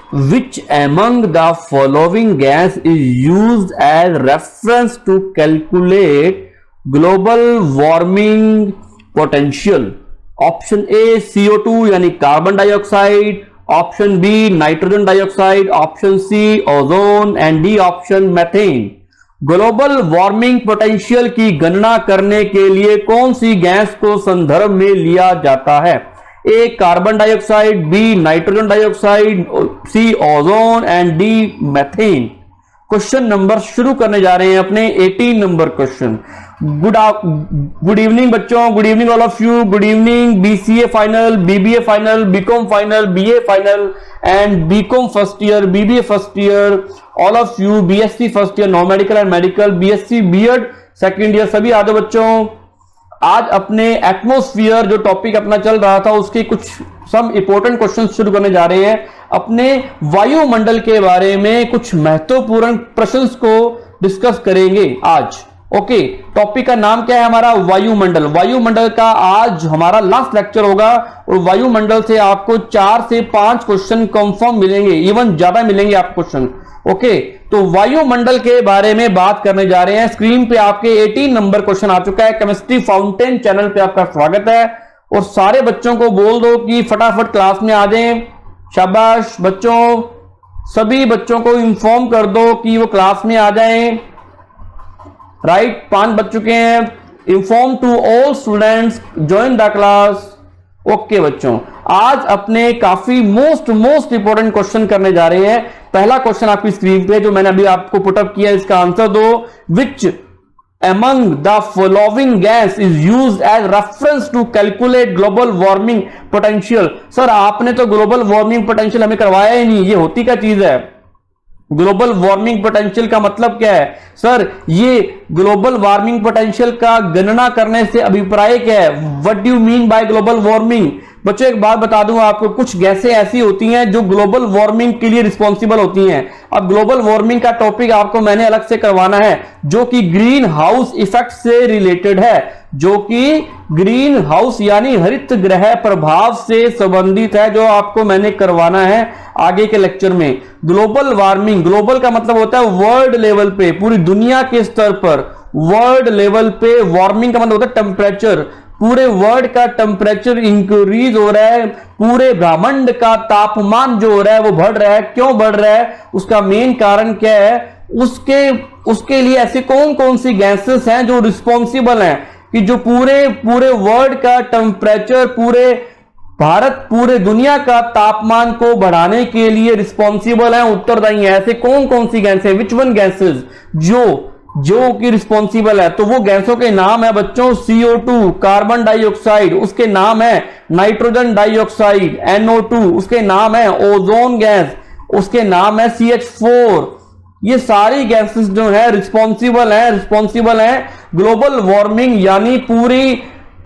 Which among the following gas is used as reference to calculate global warming potential? Option A CO2 यानी carbon dioxide, option B nitrogen dioxide, option C ozone and D option methane. Global warming potential की गणना करने के लिए कौन सी gas को संदर्भ में लिया जाता है? A carbon dioxide, B nitrogen dioxide, C ozone and D methane. Question number शुरू करने जा रहे हैं अपने 18 नंबर क्वेश्चन। गुड इवनिंग बच्चों, good evening all of you, good evening BCA final, BBA final, BCom final, BA final and BCom first year, BBA first year, all of you, BSc first year non medical and medical, BSc BEd second year, सभी आ जाओ बच्चों। आज अपने atmosphere जो topic अपना चल रहा था उसके कुछ सम इंपॉर्टेंट क्वेश्चन शुरू करने जा रहे हैं। अपने वायुमंडल के बारे में कुछ महत्वपूर्ण प्रश्न को डिस्कस करेंगे आज। ओके, टॉपिक का नाम क्या है हमारा? वायुमंडल। वायुमंडल का आज हमारा लास्ट लेक्चर होगा और वायुमंडल से आपको 4 से 5 क्वेश्चन कंफर्म मिलेंगे, इवन ज्यादा मिलेंगे आपको क्वेश्चन। ओके, तो वायुमंडल के बारे में बात करने जा रहे हैं। स्क्रीन पे आपके 18 नंबर क्वेश्चन आ चुका है। केमिस्ट्री फाउंटेन चैनल पे आपका स्वागत है और सारे बच्चों को बोल दो कि फटाफट क्लास में आ जाएं। शाबाश बच्चों, सभी बच्चों को इंफॉर्म कर दो कि वो क्लास में आ जाएं। राइट, 5 बज चुके हैं। Inform to all students join the class. Okay बच्चों, आज अपने काफी मोस्ट इंपॉर्टेंट क्वेश्चन करने जा रहे हैं। पहला क्वेश्चन आपकी स्क्रीन पे जो मैंने अभी आपको पुटअप किया, इसका आंसर दो। विच among the following gas is used as reference to calculate global warming potential? Sir आपने तो ग्लोबल वार्मिंग पोटेंशियल हमें करवाया ही नहीं, ये होती क्या चीज है? ग्लोबल वार्मिंग पोटेंशियल का मतलब क्या है? सर ये ग्लोबल वार्मिंग पोटेंशियल का गणना करने से अभिप्राय क्या है? What do you mean by global warming? बच्चों एक बात बता दूं आपको, कुछ गैसें ऐसी होती हैं जो ग्लोबल वार्मिंग के लिए रिस्पॉन्सिबल होती हैं। अब ग्लोबल वार्मिंग का टॉपिक आपको मैंने अलग से करवाना है जो कि ग्रीन हाउस इफेक्ट से रिलेटेड है, जो कि ग्रीन हाउस यानी हरित गृह प्रभाव से संबंधित है, जो आपको मैंने करवाना है आगे के लेक्चर में। ग्लोबल वार्मिंग, ग्लोबल का मतलब होता है वर्ल्ड लेवल पे, पूरी दुनिया के स्तर पर, वर्ल्ड लेवल पे। वार्मिंग का मतलब होता है टेम्परेचर, पूरे वर्ल्ड का टेम्परेचर इंक्रीज हो रहा है, पूरे ब्रह्मांड का तापमान जो हो रहा है वो बढ़ रहा है। क्यों बढ़ रहा है? उसका मेन कारण क्या है? उसके लिए ऐसे कौन कौन सी गैसेस हैं जो रिस्पॉन्सिबल हैं कि जो पूरे वर्ल्ड का टेम्परेचर, पूरे भारत, पूरे दुनिया का तापमान को बढ़ाने के लिए रिस्पॉन्सिबल है, उत्तरदायी है? ऐसे कौन कौन सी गैसें, विच वन गैसेस जो कि रिस्पॉन्सिबल है? तो वो गैसों के नाम है बच्चों CO2 कार्बन डाइऑक्साइड, उसके नाम है नाइट्रोजन डाइऑक्साइड NO2, उसके नाम है ओजोन गैस, उसके नाम है CH4। ये सारी गैसेस जो है रिस्पॉन्सिबल है ग्लोबल वार्मिंग यानी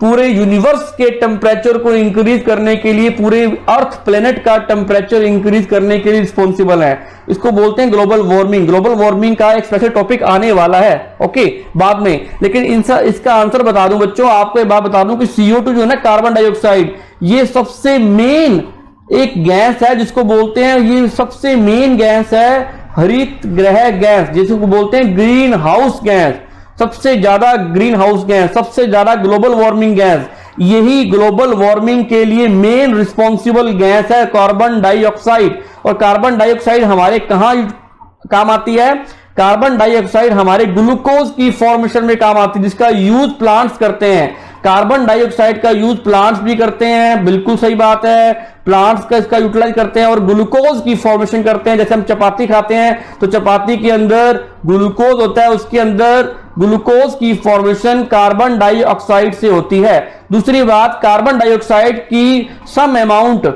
पूरे यूनिवर्स के टेम्परेचर को इंक्रीज करने के लिए, पूरे अर्थ प्लेनेट का टेम्परेचर इंक्रीज करने के लिए रिस्पॉन्सिबल है। इसको बोलते हैं ग्लोबल वार्मिंग। ग्लोबल वार्मिंग का एक स्पेशल टॉपिक आने वाला है ओके बाद में, लेकिन इसका आंसर बता दूं बच्चों, आपको एक बात बता दूं कि CO2 जो है ना, कार्बन डाइऑक्साइड, ये सबसे मेन एक गैस है जिसको बोलते हैं, ये सबसे मेन गैस है हरित गृह गैस, जिसको बोलते हैं ग्रीन हाउस गैस। सबसे ज्यादा ग्रीन हाउस गैस, सबसे ज्यादा ग्लोबल वार्मिंग गैस, यही ग्लोबल वार्मिंग के लिए मेन रिस्पॉन्सिबल गैस है कार्बन डाइऑक्साइड। और कार्बन डाइऑक्साइड हमारे कहां काम आती है? कार्बन डाइऑक्साइड हमारे ग्लूकोज की फॉर्मेशन में काम आती है, जिसका यूज प्लांट्स करते हैं। कार्बन डाइऑक्साइड का यूज प्लांट्स भी करते हैं, बिल्कुल सही बात है, प्लांट्स का इसका यूटिलाइज करते हैं और ग्लूकोज की फॉर्मेशन करते हैं। जैसे हम चपाती खाते हैं तो चपाती के अंदर ग्लूकोज होता है, उसके अंदर ग्लूकोज की फॉर्मेशन कार्बन डाइऑक्साइड से होती है। दूसरी बात, कार्बन डाइऑक्साइड की सम अमाउंट,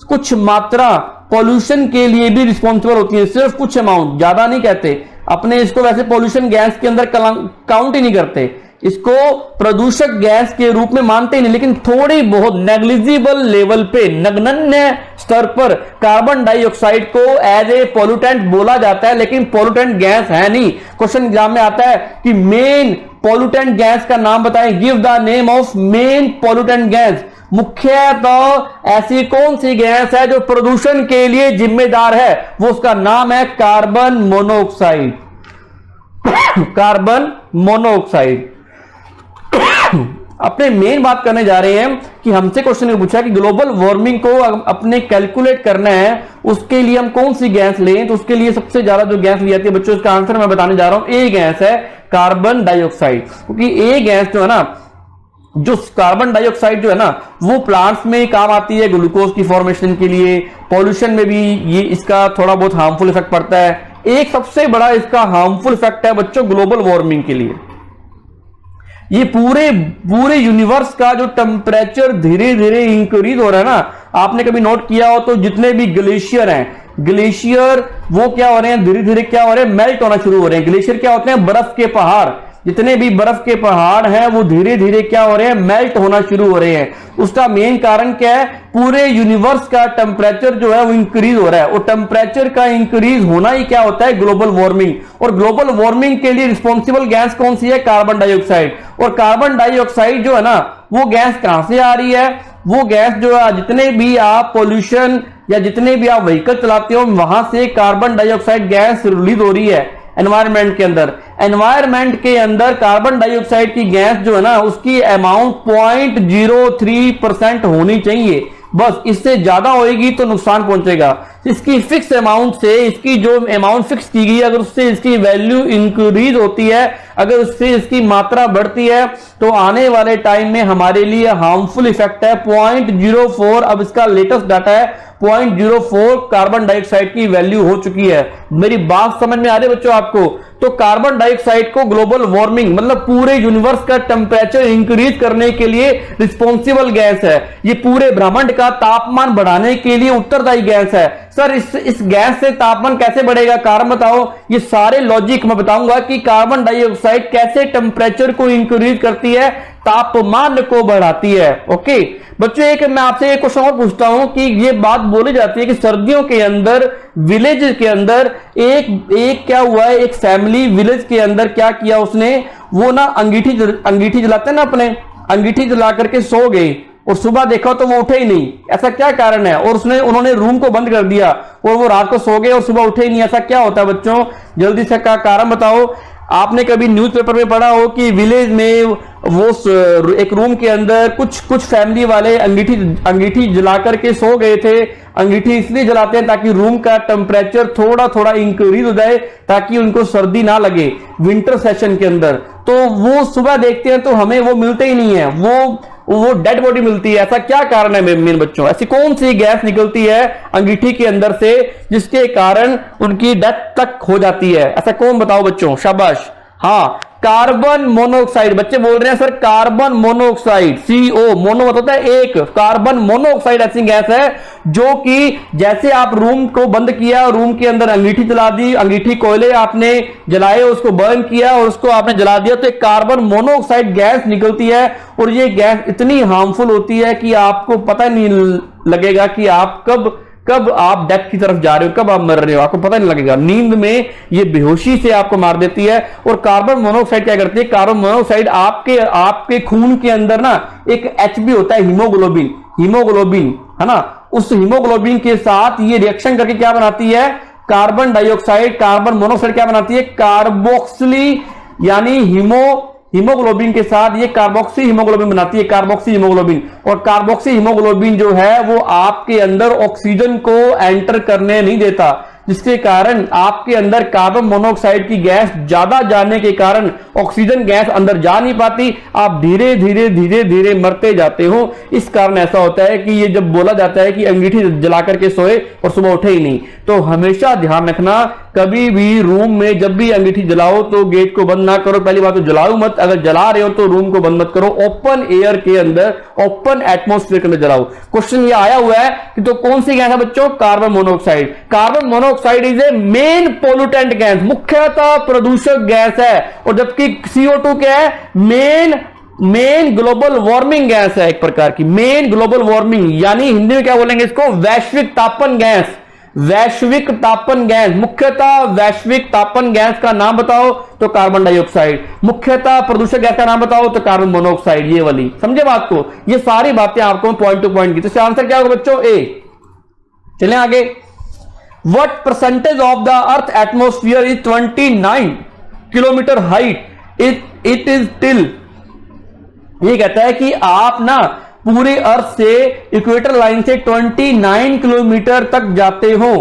कुछ मात्रा पॉल्यूशन के लिए भी रिस्पॉन्सिबल होती है, सिर्फ कुछ अमाउंट, ज्यादा नहीं कहते। अपने इसको वैसे पॉल्यूशन गैस के अंदर काउंट ही नहीं करते, इसको प्रदूषक गैस के रूप में मानते नहीं, लेकिन थोड़ी बहुत नेग्लिजिबल लेवल पे, नगण्य स्तर पर कार्बन डाइऑक्साइड को एज ए पॉल्यूटेंट बोला जाता है, लेकिन पॉल्यूटेंट गैस है नहीं। क्वेश्चन एग्जाम में आता है कि मेन पॉल्यूटेंट गैस का नाम बताएं, give the name of main pollutant gas. मुख्यतः ऐसी कौन सी गैस है जो प्रदूषण के लिए जिम्मेदार है, वो उसका नाम है कार्बन मोनोऑक्साइड। Carbon monoxide. अपने मेन बात करने जा रहे हैं कि हमसे क्वेश्चन ने पूछा कि ग्लोबल वार्मिंग को अपने कैलकुलेट करना है, उसके लिए हम कौन सी गैस लें। तो उसके लिए सबसे ज्यादा जो गैस ली जाती है बच्चों, इसका आंसर मैं बताने जा रहा हूं, ए गैस है कार्बन डाइऑक्साइड। क्योंकि ए गैस जो है ना, जो कार्बन डाइऑक्साइड जो है ना, वो प्लांट्स में काम आती है ग्लूकोज की फॉर्मेशन के लिए। पॉल्यूशन में भी ये इसका थोड़ा बहुत हार्मफुल इफेक्ट पड़ता है। एक सबसे बड़ा इसका हार्मफुल इफेक्ट है बच्चों ग्लोबल वार्मिंग के लिए। ये पूरे यूनिवर्स का जो टेम्परेचर धीरे धीरे इंक्रीज हो रहा है ना, आपने कभी नोट किया हो तो जितने भी ग्लेशियर हैं, ग्लेशियर वो क्या हो रहे हैं, धीरे धीरे क्या हो रहे हैं, मेल्ट होना शुरू हो रहे हैं। ग्लेशियर क्या होते हैं, बर्फ के पहाड़। जितने भी बर्फ के पहाड़ हैं वो धीरे धीरे क्या हो रहे हैं, मेल्ट होना शुरू हो रहे हैं। उसका मेन कारण क्या है, पूरे यूनिवर्स का टेम्परेचर जो है वो इंक्रीज हो रहा है। और टेम्परेचर का इंक्रीज होना ही क्या होता है, ग्लोबल वार्मिंग। और ग्लोबल वार्मिंग के लिए रिस्पॉन्सिबल गैस कौन सी है, कार्बन डाइऑक्साइड। और कार्बन डाइऑक्साइड जो है ना, वो गैस कहां से आ रही है, वो गैस जो है जितने भी आप पॉल्यूशन या जितने भी आप व्हीकल चलाते हो, वहां से कार्बन डाइऑक्साइड गैस रिलीज हो रही है एनवायरमेंट के अंदर। एनवायरमेंट के अंदर कार्बन डाइऑक्साइड की गैस जो है ना, उसकी अमाउंट 0.03% होनी चाहिए। बस इससे ज्यादा होगी तो नुकसान पहुंचेगा। इसकी फिक्स अमाउंट से, इसकी जो अमाउंट फिक्स की गई, अगर उससे इसकी वैल्यू इंक्रीज होती है, अगर उससे इसकी मात्रा बढ़ती है, तो आने वाले टाइम में हमारे लिए हार्मफुल इफेक्ट है 0.04। अब इसका लेटेस्ट डाटा है 0.04 कार्बन डाइऑक्साइड की वैल्यू हो चुकी है। मेरी बात समझ में आ रही है बच्चों आपको? तो कार्बन डाइऑक्साइड को ग्लोबल वार्मिंग मतलब पूरे यूनिवर्स का टेम्परेचर इंक्रीज करने के लिए रिस्पॉन्सिबल गैस है। ये पूरे ब्रह्मांड का तापमान बढ़ाने के लिए उत्तरदायी गैस है। सर इस गैस से तापमान कैसे बढ़ेगा, कारण बताओ। ये सारे लॉजिक मैं बताऊंगा कि कार्बन डाइऑक्साइड कैसे टेम्परेचर को इंक्रीज करती है, तापमान को बढ़ाती है। ओके बच्चों, एक मैं आपसे एक क्वेश्चन और पूछता हूं कि ये बात बोली जाती है कि सर्दियों के अंदर विलेज के अंदर एक क्या हुआ है, एक फैमिली विलेज के अंदर क्या किया उसने, वो ना अंगीठी जलाते हैं ना अपने, अंगीठी जला करके सो गए और सुबह देखा तो वो उठे ही नहीं। ऐसा क्या कारण है? और उन्होंने रूम को बंद कर दिया और वो रात को सो गए और सुबह उठे ही नहीं। ऐसा क्या होता है बच्चों, जल्दी से का कारण बताओ। आपने कभी न्यूज़पेपर में पढ़ा हो कि विलेज में वो एक रूम के अंदर कुछ फैमिली वाले अंगीठी जला करके सो गए थे। अंगीठी इसलिए जलाते हैं ताकि रूम का टेम्परेचर थोड़ा थोड़ा इंक्रीज हो जाए, ताकि उनको सर्दी ना लगे विंटर सेशन के अंदर। तो वो सुबह देखते हैं तो हमें वो मिलते ही नहीं है, वो डेड बॉडी मिलती है। ऐसा क्या कारण है मेरे बच्चों? ऐसी कौन सी गैस निकलती है अंगीठी के अंदर से जिसके कारण उनकी डेथ तक हो जाती है? ऐसा कौन बताओ बच्चों, शाबाश। हाँ, कार्बन मोनोऑक्साइड। बच्चे बोल रहे हैं sir carbon monoxide, CO, mono मतलब होता है एक, कार्बन मोनोऑक्साइड ऐसी गैस है जो कि जैसे आप रूम को बंद किया, रूम के अंदर अंगीठी जला दी, अंगीठी कोयले आपने जलाए, उसको बर्न किया और उसको आपने जला दिया, तो एक कार्बन मोनोऑक्साइड गैस निकलती है। और ये गैस इतनी हार्मफुल होती है कि आपको पता नहीं लगेगा कि आप कब आप डेथ की तरफ जा रहे हो, कब आप मर रहे हो, आपको पता नहीं लगेगा। नींद में ये बेहोशी से आपको मार देती है। और कार्बन मोनोऑक्साइड क्या करती है, कार्बन मोनोऑक्साइड आपके खून के अंदर ना एक HB होता है, हीमोग्लोबिन है ना, उस हीमोग्लोबिन के साथ ये रिएक्शन करके क्या बनाती है, कार्बन डाइऑक्साइड, कार्बन मोनोऑक्साइड क्या बनाती है, कार्बोक्सिली यानी हीमोग्लोबिन के साथ ये कार्बोक्सी हीमोग्लोबिन बनाती है, कार्बोक्सी हीमोग्लोबिन। और कार्बोक्सी हीमोग्लोबिन जो है वो आपके अंदर ऑक्सीजन को एंटर करने नहीं देता, जिसके कारण आपके अंदर कार्बन मोनोऑक्साइड की गैस ज्यादा जाने के कारण ऑक्सीजन गैस अंदर जा नहीं पाती, आप धीरे धीरे मरते जाते हो। इस कारण ऐसा होता है कि ये जब बोला जाता है कि अंगीठी जला करके सोए और सुबह उठे ही नहीं, तो हमेशा ध्यान रखना, कभी भी रूम में जब भी अंगीठी जलाओ तो गेट को बंद ना करो। पहली बात तो जलाओ मत, अगर जला रहे हो तो रूम को बंद मत करो, ओपन एयर के अंदर, ओपन एटमॉस्फेयर के अंदर जलाओ। क्वेश्चन ये आया हुआ है कि तो कौन सी गैस है बच्चों, carbon monoxide. Carbon monoxide is a main pollutant gas, मुख्यतः प्रदूषक गैस है। और जबकि जबकि CO2 क्या है? मेन ग्लोबल वार्मिंग गैस है, एक प्रकार की मेन ग्लोबल वार्मिंग, यानी हिंदी में क्या बोलेंगे इसको? वैश्विक तापन गैस। वैश्विक तापन गैस, मुख्यतः वैश्विक तापन गैस का नाम बताओ तो कार्बन डाइऑक्साइड। मुख्यतः प्रदूषक गैस का नाम बताओ तो कार्बन मोनोऑक्साइड। ये वाली समझे बात को? ये सारी बातें आपको पॉइंट टू पॉइंट की। तो इसका आंसर क्या होगा बच्चों? ए। चलें आगे। What percentage of the earth atmosphere is 29 kilometre height? It is till, ये कहता है कि आप ना पूरे अर्थ से इक्वेटर लाइन से 29 किलोमीटर तक जाते हो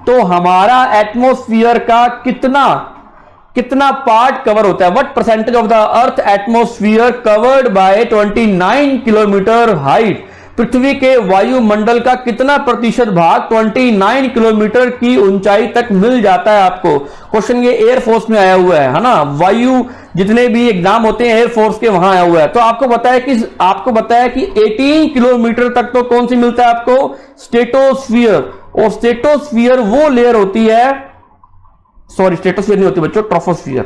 तो हमारा एटमॉस्फेयर का कितना पार्ट कवर होता है? What percentage of the earth atmosphere covered by 29 kilometre height? पृथ्वी के वायुमंडल का कितना प्रतिशत भाग 29 किलोमीटर की ऊंचाई तक मिल जाता है आपको? क्वेश्चन ये एयरफोर्स में आया हुआ है ना, वायु जितने भी एग्जाम होते हैं एयरफोर्स के वहां आया हुआ है। तो आपको बताया कि 18 किलोमीटर तक तो कौन सी मिलता है आपको? स्ट्रेटोस्फियर। और स्ट्रेटोस्फियर वो लेयर होती है, सॉरी स्ट्रेटोस्फियर नहीं होती बच्चों, ट्रोपोस्फियर।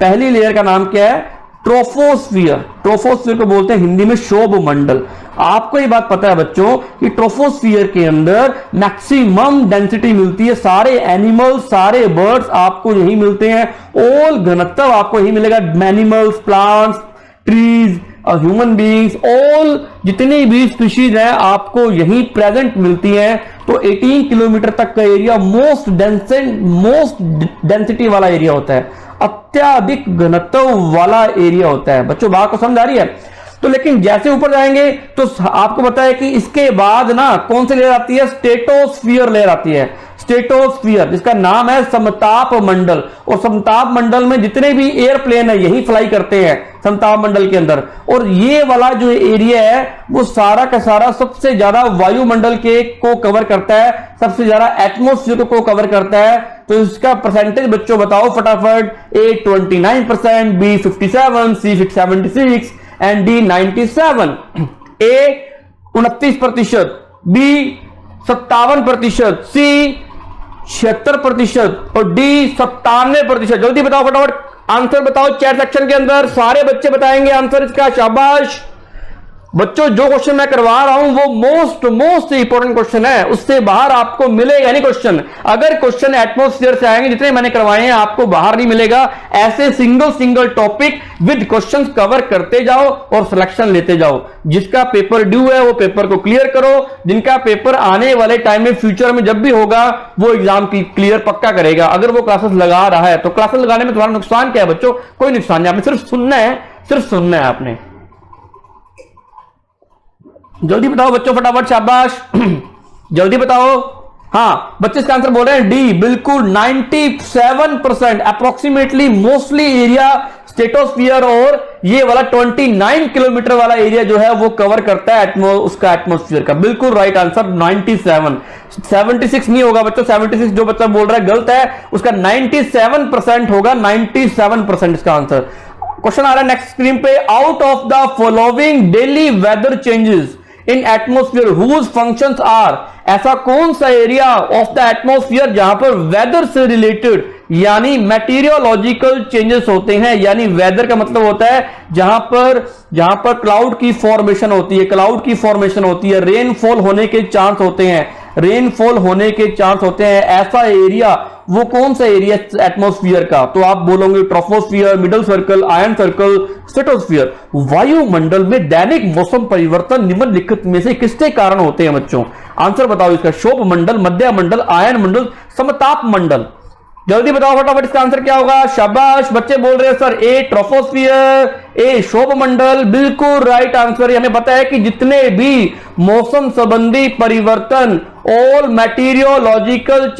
पहली लेयर का नाम क्या है? ट्रोपोस्फियर। ट्रोपोस्फियर को बोलते हैं हिंदी में शोभ मंडल। आपको ये बात पता है बच्चों कि ट्रोपोस्फियर के अंदर मैक्सिमम डेंसिटी मिलती है, सारे एनिमल्स सारे बर्ड्स आपको यही मिलते हैं, ऑल घनत्व आपको यही मिलेगा, animals plants trees human beings all जितनी भी स्पीशीज हैं आपको यही प्रेजेंट मिलती हैं। तो 18 किलोमीटर तक का एरिया मोस्ट डेंसिटी वाला एरिया होता है, अत्याधिक घनत्व वाला एरिया होता है। बच्चों बात को समझ आ रही है? तो लेकिन जैसे ऊपर जाएंगे तो आपको पता है कि इसके बाद ना कौन सी लेयर आती है? स्ट्रेटोस्फियर लेयर आती है। स्ट्रेटोस्फियर जिसका नाम है समताप मंडल। और समताप मंडल में जितने भी एयरप्लेन है यही फ्लाई करते हैं समताप मंडल के अंदर। और ये वाला जो एरिया है वो सारा का सारा सबसे ज्यादा वायुमंडल के को कवर करता है, सबसे ज्यादा एटमोस्फियर को कवर करता है। तो इसका परसेंटेज बच्चों बताओ फटाफट। A 29%, B 57%, C 76% and D 97%। A 29%, B 57%, C 76% और डी 97%। जल्दी बताओ फटाफट आंसर बताओ चैट सेक्शन के अंदर, सारे बच्चे बताएंगे आंसर इसका। शाबाश बच्चों, जो क्वेश्चन मैं करवा रहा हूं वो मोस्ट इंपॉर्टेंट क्वेश्चन है, उससे बाहर आपको मिलेगा नहीं क्वेश्चन। अगर क्वेश्चन एटमॉस्फेयर से आएंगे जितने मैंने करवाए हैं आपको बाहर नहीं मिलेगा। ऐसे single topic with questions cover करते जाओ और सिलेक्शन लेते जाओ। जिसका पेपर ड्यू है वो पेपर को क्लियर करो, जिनका पेपर आने वाले टाइम में फ्यूचर में जब भी होगा वो एग्जाम की क्लियर पक्का करेगा। अगर वो क्लासेस लगा रहा है तो क्लासेस लगाने में तुम्हारा नुकसान क्या है बच्चों? कोई नुकसान नहीं, आपने सिर्फ सुनना है आपने। जल्दी बताओ बच्चों फटाफट, शाबाश जल्दी बताओ। हाँ बच्चे इसका आंसर बोल रहे हैं डी, बिल्कुल 97% अप्रोक्सीमेटली मोस्टली एरिया स्ट्रेटोस्फियर और ये वाला 29 किलोमीटर वाला एरिया जो है वो कवर करता है उसका एटमॉस्फेयर का। बिल्कुल राइट आंसर 97। 76 नहीं होगा बच्चों, 76 जो बच्चा बोल रहा है गलत है, उसका 97% होगा। 97% इसका आंसर। क्वेश्चन आ रहा है नेक्स्ट स्क्रीन पे। Out of the following daily weather changes in atmosphere whose functions are, ऐसा कौन सा एरिया ऑफ द एटमोस्फियर जहां पर वेदर से रिलेटेड यानी मेटीरियोलॉजिकल चेंजेस होते हैं। यानी वेदर का मतलब होता है जहां पर क्लाउड की फॉर्मेशन होती है, क्लाउड की फॉर्मेशन होती है, रेनफॉल होने के चांस होते हैं, रेनफॉल होने के चांस होते हैं। ऐसा एरिया वो कौन सा एरिया एटमॉस्फेयर का? तो आप बोलोगे troposphere, middle circle, ion circle, stratosphere. वायुमंडल में दैनिक मौसम परिवर्तन निम्नलिखित में से किसके कारण होते हैं बच्चों? आंसर बताओ इसका। शोभ मंडल, मध्य मंडल, आयन मंडल, समताप मंडल। जल्दी बताओ फटाफट इसका आंसर क्या होगा। शाबाश बच्चे बोल रहे हैं सर ए ट्रोपोस्फियर, ए शोभ मंडल। बिल्कुल राइट आंसर। हमें पता है कि जितने भी मौसम संबंधी परिवर्तन, ऑल मैटीरियोलॉजिकल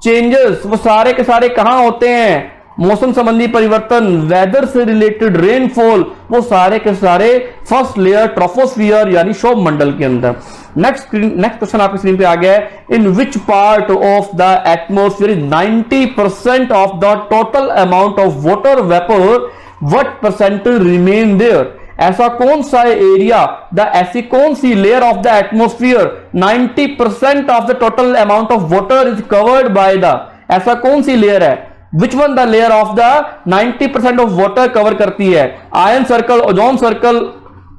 चेंजेस वो सारे के सारे कहां होते हैं? मौसम संबंधी परिवर्तन, वेदर से रिलेटेड, रेनफॉल, वो सारे के सारे फर्स्ट लेयर ट्रोपोस्फियर यानी शोभ मंडल के अंदर। नेक्स्ट क्वेश्चन आपकी स्क्रीन पे आ गया है। In which part of the atmosphere 90% of the total amount of water vapour, what percentage remain there? ऐसा कौन सा एरिया ऐसी कौन सी layer of the atmosphere 90% of the total amount of water is covered by the, ऐसा कौन सी लेयर है which one the layer of the 90% of water cover करती है? Ion circle, ozone circle,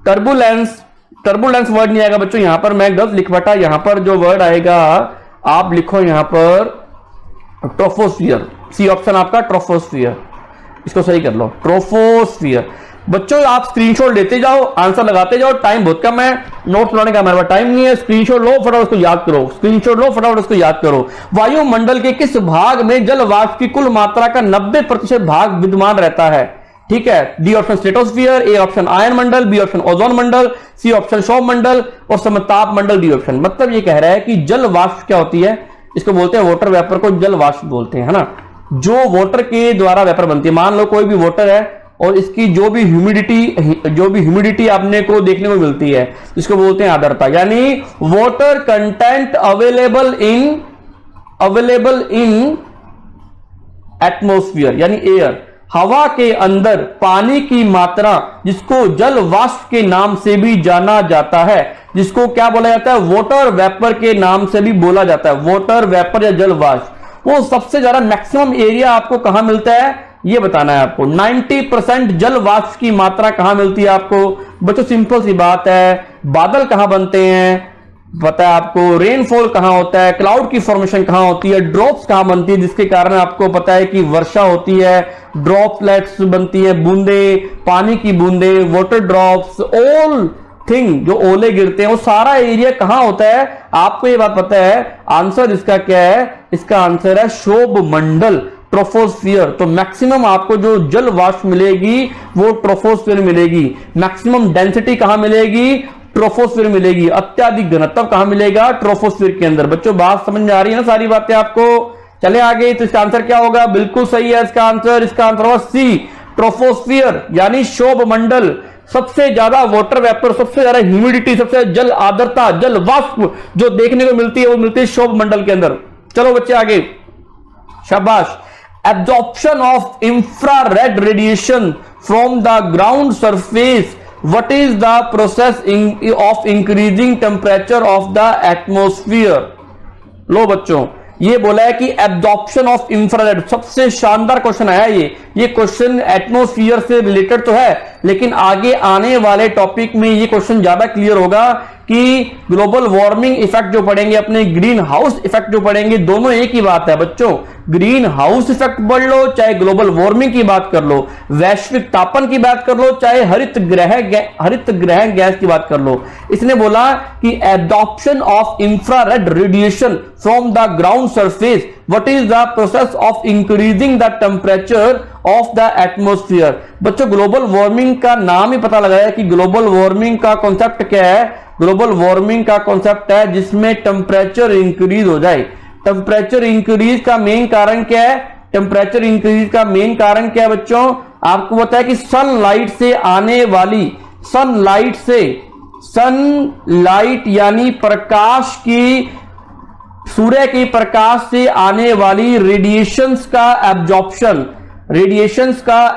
turbulence. Turbulence word नहीं आएगा बच्चों, यहां पर मैं गलत लिख बैठा, यहां पर जो वर्ड आएगा आप लिखो यहां पर ट्रोफोस्फियर। सी ऑप्शन आपका ट्रोफोस्फियर, इसको सही कर लो, ट्रोफोस्फियर। बच्चों आप स्क्रीनशॉट लेते जाओ, आंसर लगाते जाओ, टाइम बहुत कम है, नोट्स बनाने का हमारे पास टाइम नहीं है। स्क्रीनशॉट लो फटाफट उसको याद करो, स्क्रीनशॉट लो फटाफट उसको याद करो। वायुमंडल के किस भाग में जल वाष्प की कुल मात्रा का 90% भाग विद्यमान रहता है? ठीक है, D option stratosphere, A option आयन मंडल, बी ऑप्शन ओजोन मंडल, सी ऑप्शन क्षोभ मंडल और समताप मंडल डी ऑप्शन। मतलब ये कह रहा है कि जल वाष्प क्या होती है, इसको बोलते हैं वाटर वेपर को जल वाष्प बोलते हैं, है ना, जो वाटर के द्वारा वेपर बनती है। मान लो कोई भी वाटर है और इसकी जो भी ह्यूमिडिटी आपने को देखने को मिलती है, इसको बोलते हैं आर्द्रता, यानी water content available in atmosphere यानी एयर, हवा के अंदर पानी की मात्रा, जिसको जल वाष्प के नाम से भी जाना जाता है, जिसको क्या बोला जाता है, वाटर वेपर के नाम से भी बोला जाता है, वाटर वेपर या जल वाष्प। वो सबसे ज्यादा मैक्सिमम एरिया आपको कहां मिलता है ये बताना है आपको। 90% जल वाष्प की मात्रा कहां मिलती है आपको? बच्चों सिंपल सी बात है, बादल कहां बनते हैं पता है आपको, रेनफॉल कहां होता है, क्लाउड की फॉर्मेशन कहां होती है, ड्रॉप्स कहां बनती है, जिसके कारण आपको पता है कि वर्षा होती है, ड्रॉपलेट्स बनती है, बूंदे, पानी की बूंदे, वाटर ड्रॉप्स, ऑल थिंग, जो ओले गिरते हैं, वो सारा एरिया कहां होता है आपको ये बात पता है। आंसर इसका क्या है? इसका आंसर है क्षोभ मंडल, ट्रोफोस्फियर। तो मैक्सिमम आपको जो जल वाष्प मिलेगी वो ट्रोफोस्फियर मिलेगी। मैक्सिमम डेंसिटी कहां मिलेगी? ट्रोफोस्फियर मिलेगी। अत्याधिक घनत्व कहां मिलेगा? ट्रोफोस्फियर के अंदर। बच्चों बात समझ में आ रही है ना सारी बातें आपको? चले आगे, तो इसका आंसर क्या होगा? बिल्कुल सही है इसका आंसर। इसका आंसर होगा सी, ट्रोफोस्फियर यानी क्षोभ मंडल। सबसे ज्यादा वाटर वेपर, सबसे ज्यादा ह्यूमिडिटी, सबसे जल आर्द्रता, जल वाष्प जो देखने को मिलती है वो मिलती है क्षोभ मंडल के अंदर। चलो बच्चे आगे, शाबाश। Absorption of infrared radiation from the ground surface, what is the process of increasing temperature of the atmosphere? लो बच्चों, ये बोला है कि एब्जॉर्प्शन ऑफ इंफ्रारेड, सबसे शानदार क्वेश्चन आया ये क्वेश्चन एटमॉस्फेयर से रिलेटेड तो है, लेकिन आगे आने वाले टॉपिक में ये क्वेश्चन ज्यादा क्लियर होगा कि ग्लोबल वार्मिंग इफेक्ट जो पढ़ेंगे, अपने ग्रीन हाउस इफेक्ट जो पढ़ेंगे, दोनों एक ही बात है बच्चों। ग्रीन हाउस इफेक्ट पढ़ लो, चाहे ग्लोबल वार्मिंग की बात कर लो, वैश्विक तापन की बात कर लो, चाहे हरित ग्रह गैस की बात कर लो। इसने बोला कि absorption of infrared radiation from the ground surface, what is the process of increasing the temperature of the atmosphere. बच्चों ग्लोबल वार्मिंग का नाम ही पता लगाया कि ग्लोबल वार्मिंग का कॉन्सेप्ट क्या है। ग्लोबल वार्मिंग का कॉन्सेप्ट है जिसमें टेम्परेचर इंक्रीज हो जाए। टेम्परेचर इंक्रीज का मेन कारण क्या है? टेम्परेचर इंक्रीज का मेन कारण क्या है बच्चों? आपको पता है कि सनलाइट से आने वाली, सनलाइट यानी प्रकाश की, सूर्य के प्रकाश से आने वाली रेडिएशंस का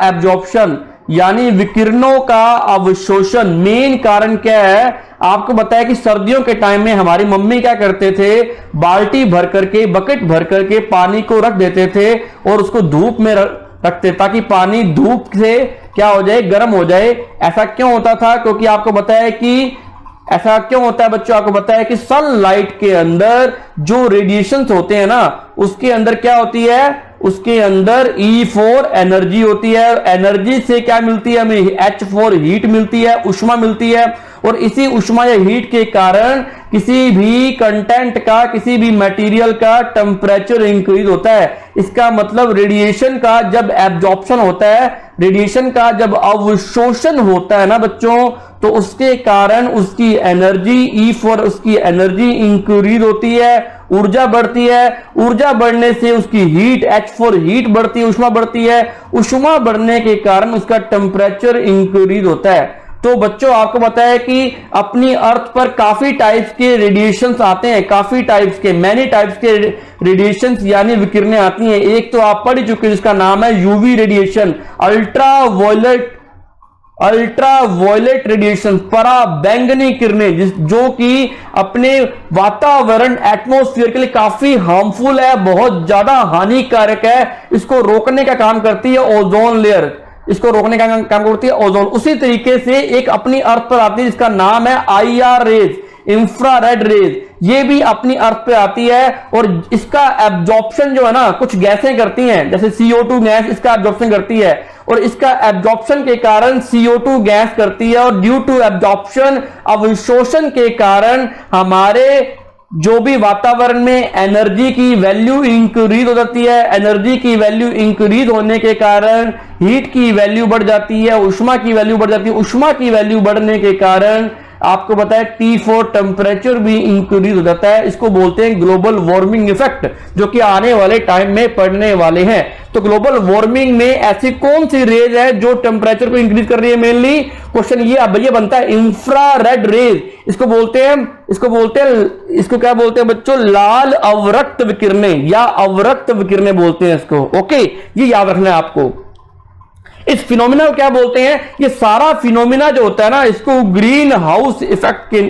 एब्जॉर्प्शन यानी विकिरणों का अवशोषण। मेन कारण क्या है? आपको बताया कि सर्दियों के टाइम में हमारी मम्मी क्या करते थे, बाल्टी भर करके, बकेट भर करके पानी को रख देते थे और उसको धूप में रखते, ताकि पानी धूप से क्या हो जाए, गर्म हो जाए। ऐसा क्यों होता था? क्योंकि आपको बताया कि ऐसा क्यों होता है बच्चों? आपको बताया कि सनलाइट के अंदर जो रेडिएशंस होते हैं ना, उसके अंदर क्या होती है? उसके अंदर E4 एनर्जी होती है। एनर्जी से क्या मिलती है हमें? H4 हीट मिलती है, उष्मा मिलती है। और इसी उष्मा या हीट के कारण किसी भी कंटेंट का, किसी भी मटेरियल का टेम्परेचर इंक्रीज होता है। इसका मतलब रेडिएशन का जब एब्जॉर्प्शन होता है, रेडिएशन का जब अवशोषण होता है ना बच्चों, तो उसके कारण उसकी एनर्जी E4, उसकी एनर्जी इंक्रीज होती है, ऊर्जा बढ़ती है। ऊर्जा बढ़ने से उसकी हीट H4 हीट बढ़ती है, उष्मा बढ़ती है। उष्मा बढ़ने के कारण उसका टेम्परेचर इंक्रीज होता है। तो बच्चों आपको पता है कि अपनी अर्थ पर काफी टाइप्स के रेडिएशंस आते हैं, काफी टाइप्स के, मैनी टाइप्स के रेडिएशंस यानी विकिरणें आती हैं। एक तो आप पढ़ चुके हैं जिसका नाम है UV radiation, ultraviolet radiation, पराबैंगनी किरणें, जो कि अपने वातावरण एटमॉस्फेयर के लिए काफी हार्मफुल है, बहुत ज्यादा हानिकारक है, इसको रोकने का काम करती है ओजोन लेयर, इसको रोकने का काम करती है ओजोन। उसी तरीके से एक अपनी अर्थ पर आती है जिसका नाम है IR रेज, इंफ्रारेड रेज, ये भी अपनी अर्थ पे आती है और इसका एब्जॉर्प्शन जो है ना कुछ गैसें करती हैं, जैसे CO2 गैस इसका एब्जॉर्प्शन करती है और इसका एब्जॉर्प्शन के कारण CO2 गैस करती है और ड्यू टू एब्जॉर्प्शन अवशोषण के कारण हमारे जो भी वातावरण में एनर्जी की वैल्यू इंक्रीज हो जाती है, एनर्जी की वैल्यू इंक्रीज होने के कारण हीट की वैल्यू बढ़ जाती है, उष्मा की वैल्यू बढ़ जाती है, उष्मा की वैल्यू बढ़ने के कारण आपको पता है T4 टेम्परेचर भी इंक्रीज हो जाता है। इसको बोलते हैं ग्लोबल वार्मिंग इफेक्ट, जो कि आने वाले टाइम में पढ़ने वाले हैं। तो ग्लोबल वार्मिंग में ऐसी कौन सी रेज है जो टेम्परेचर को इंक्रीज कर रही है? मेनली क्वेश्चन ये बनता है इंफ्रारेड रेज, इसको क्या बोलते हैं बच्चों? लाल अवरक्त विकिरणें या अवरक्त विकिरणें बोलते हैं इसको। ओके, ये याद रखना है आपको। इस फिनोमिना को क्या बोलते हैं? ये सारा फिनोमिना जो होता है ना, इसको ग्रीन हाउस इफेक्ट के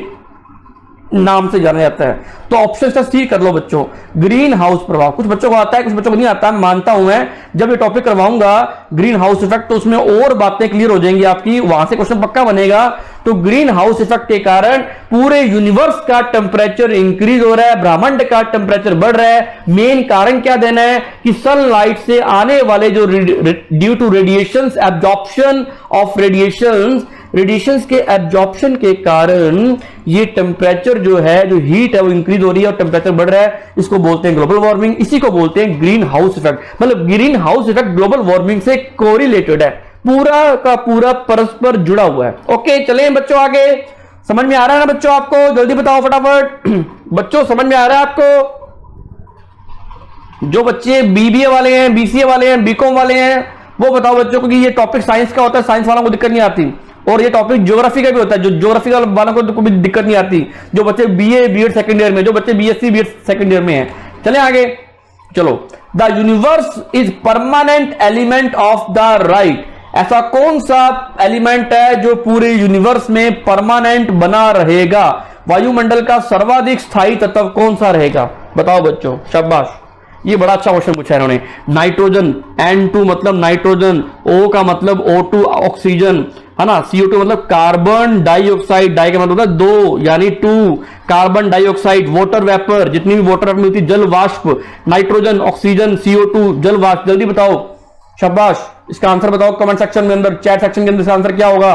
नाम से जाना जाता है। तो ऑप्शन का सी कर लो बच्चों, ग्रीन हाउस प्रभाव। कुछ बच्चों को आता है, कुछ बच्चों को नहीं आता, मैं मानता हूं। मैं जब ये टॉपिक करवाऊंगा ग्रीन हाउस इफेक्ट तो उसमें और बातें क्लियर हो जाएंगी आपकी, वहां से क्वेश्चन पक्का बनेगा। तो ग्रीन हाउस इफेक्ट के कारण पूरे यूनिवर्स का टेम्परेचर इंक्रीज हो रहा है, ब्रह्मांड का टेम्परेचर बढ़ रहा है। मेन कारण क्या देना है कि सनलाइट से आने वाले जो due to radiations, absorption of radiations के एब्जॉर्प्शन के कारण ये टेम्परेचर जो है, जो हीट है वो इंक्रीज हो रही है और टेम्परेचर बढ़ रहा है। इसको बोलते हैं ग्लोबल वार्मिंग, इसी को बोलते हैं ग्रीन हाउस इफेक्ट। मतलब green house effect global warming से कोरिलेटेड है, पूरा का पूरा परस्पर जुड़ा हुआ है। ओके, चलें बच्चों आगे। समझ में आ रहा है ना बच्चों आपको? जल्दी बताओ फटाफट। बच्चों समझ में आ रहा है आपको? जो बच्चे BBA वाले हैं, BCA वाले हैं, BCom वाले हैं, वो बताओ बच्चों को कि ये टॉपिक साइंस का होता है, साइंस वालों को दिक्कत नहीं आती। और ये टॉपिक ज्योग्राफी का भी होता है, जो ज्योग्राफी वालों को भी दिक्कत नहीं आती, जो बच्चे BA BEd सेकंड ईयर में, जो बच्चे BSc BEd सेकंड ईयर में हैं। चले आगे, चलो। The universe is permanent element of the right. ऐसा कौन सा एलिमेंट है जो पूरे यूनिवर्स में परमानेंट बना रहेगा? वायुमंडल का सर्वाधिक स्थायी तत्व कौन सा रहेगा? बताओ बच्चों, शाबाश। ये बड़ा अच्छा क्वेश्चन पूछा है इन्होंने। नाइट्रोजन, N2 मतलब नाइट्रोजन, O का मतलब O2 ऑक्सीजन, है ना, CO2 मतलब कार्बन डाइऑक्साइड, डाई का मतलब होता है दो यानी 2, कार्बन डाइऑक्साइड, वाटर वेपर, जितनी भी वाटर वेपर मिलती है, जल वाष्प, नाइट्रोजन, ऑक्सीजन, CO2, जल वाष्प। जल्दी बताओ, शाबाश। इसका आंसर बताओ कमेंट सेक्शन में अंदर, चैट सेक्शन के अंदर। इसका आंसर क्या होगा?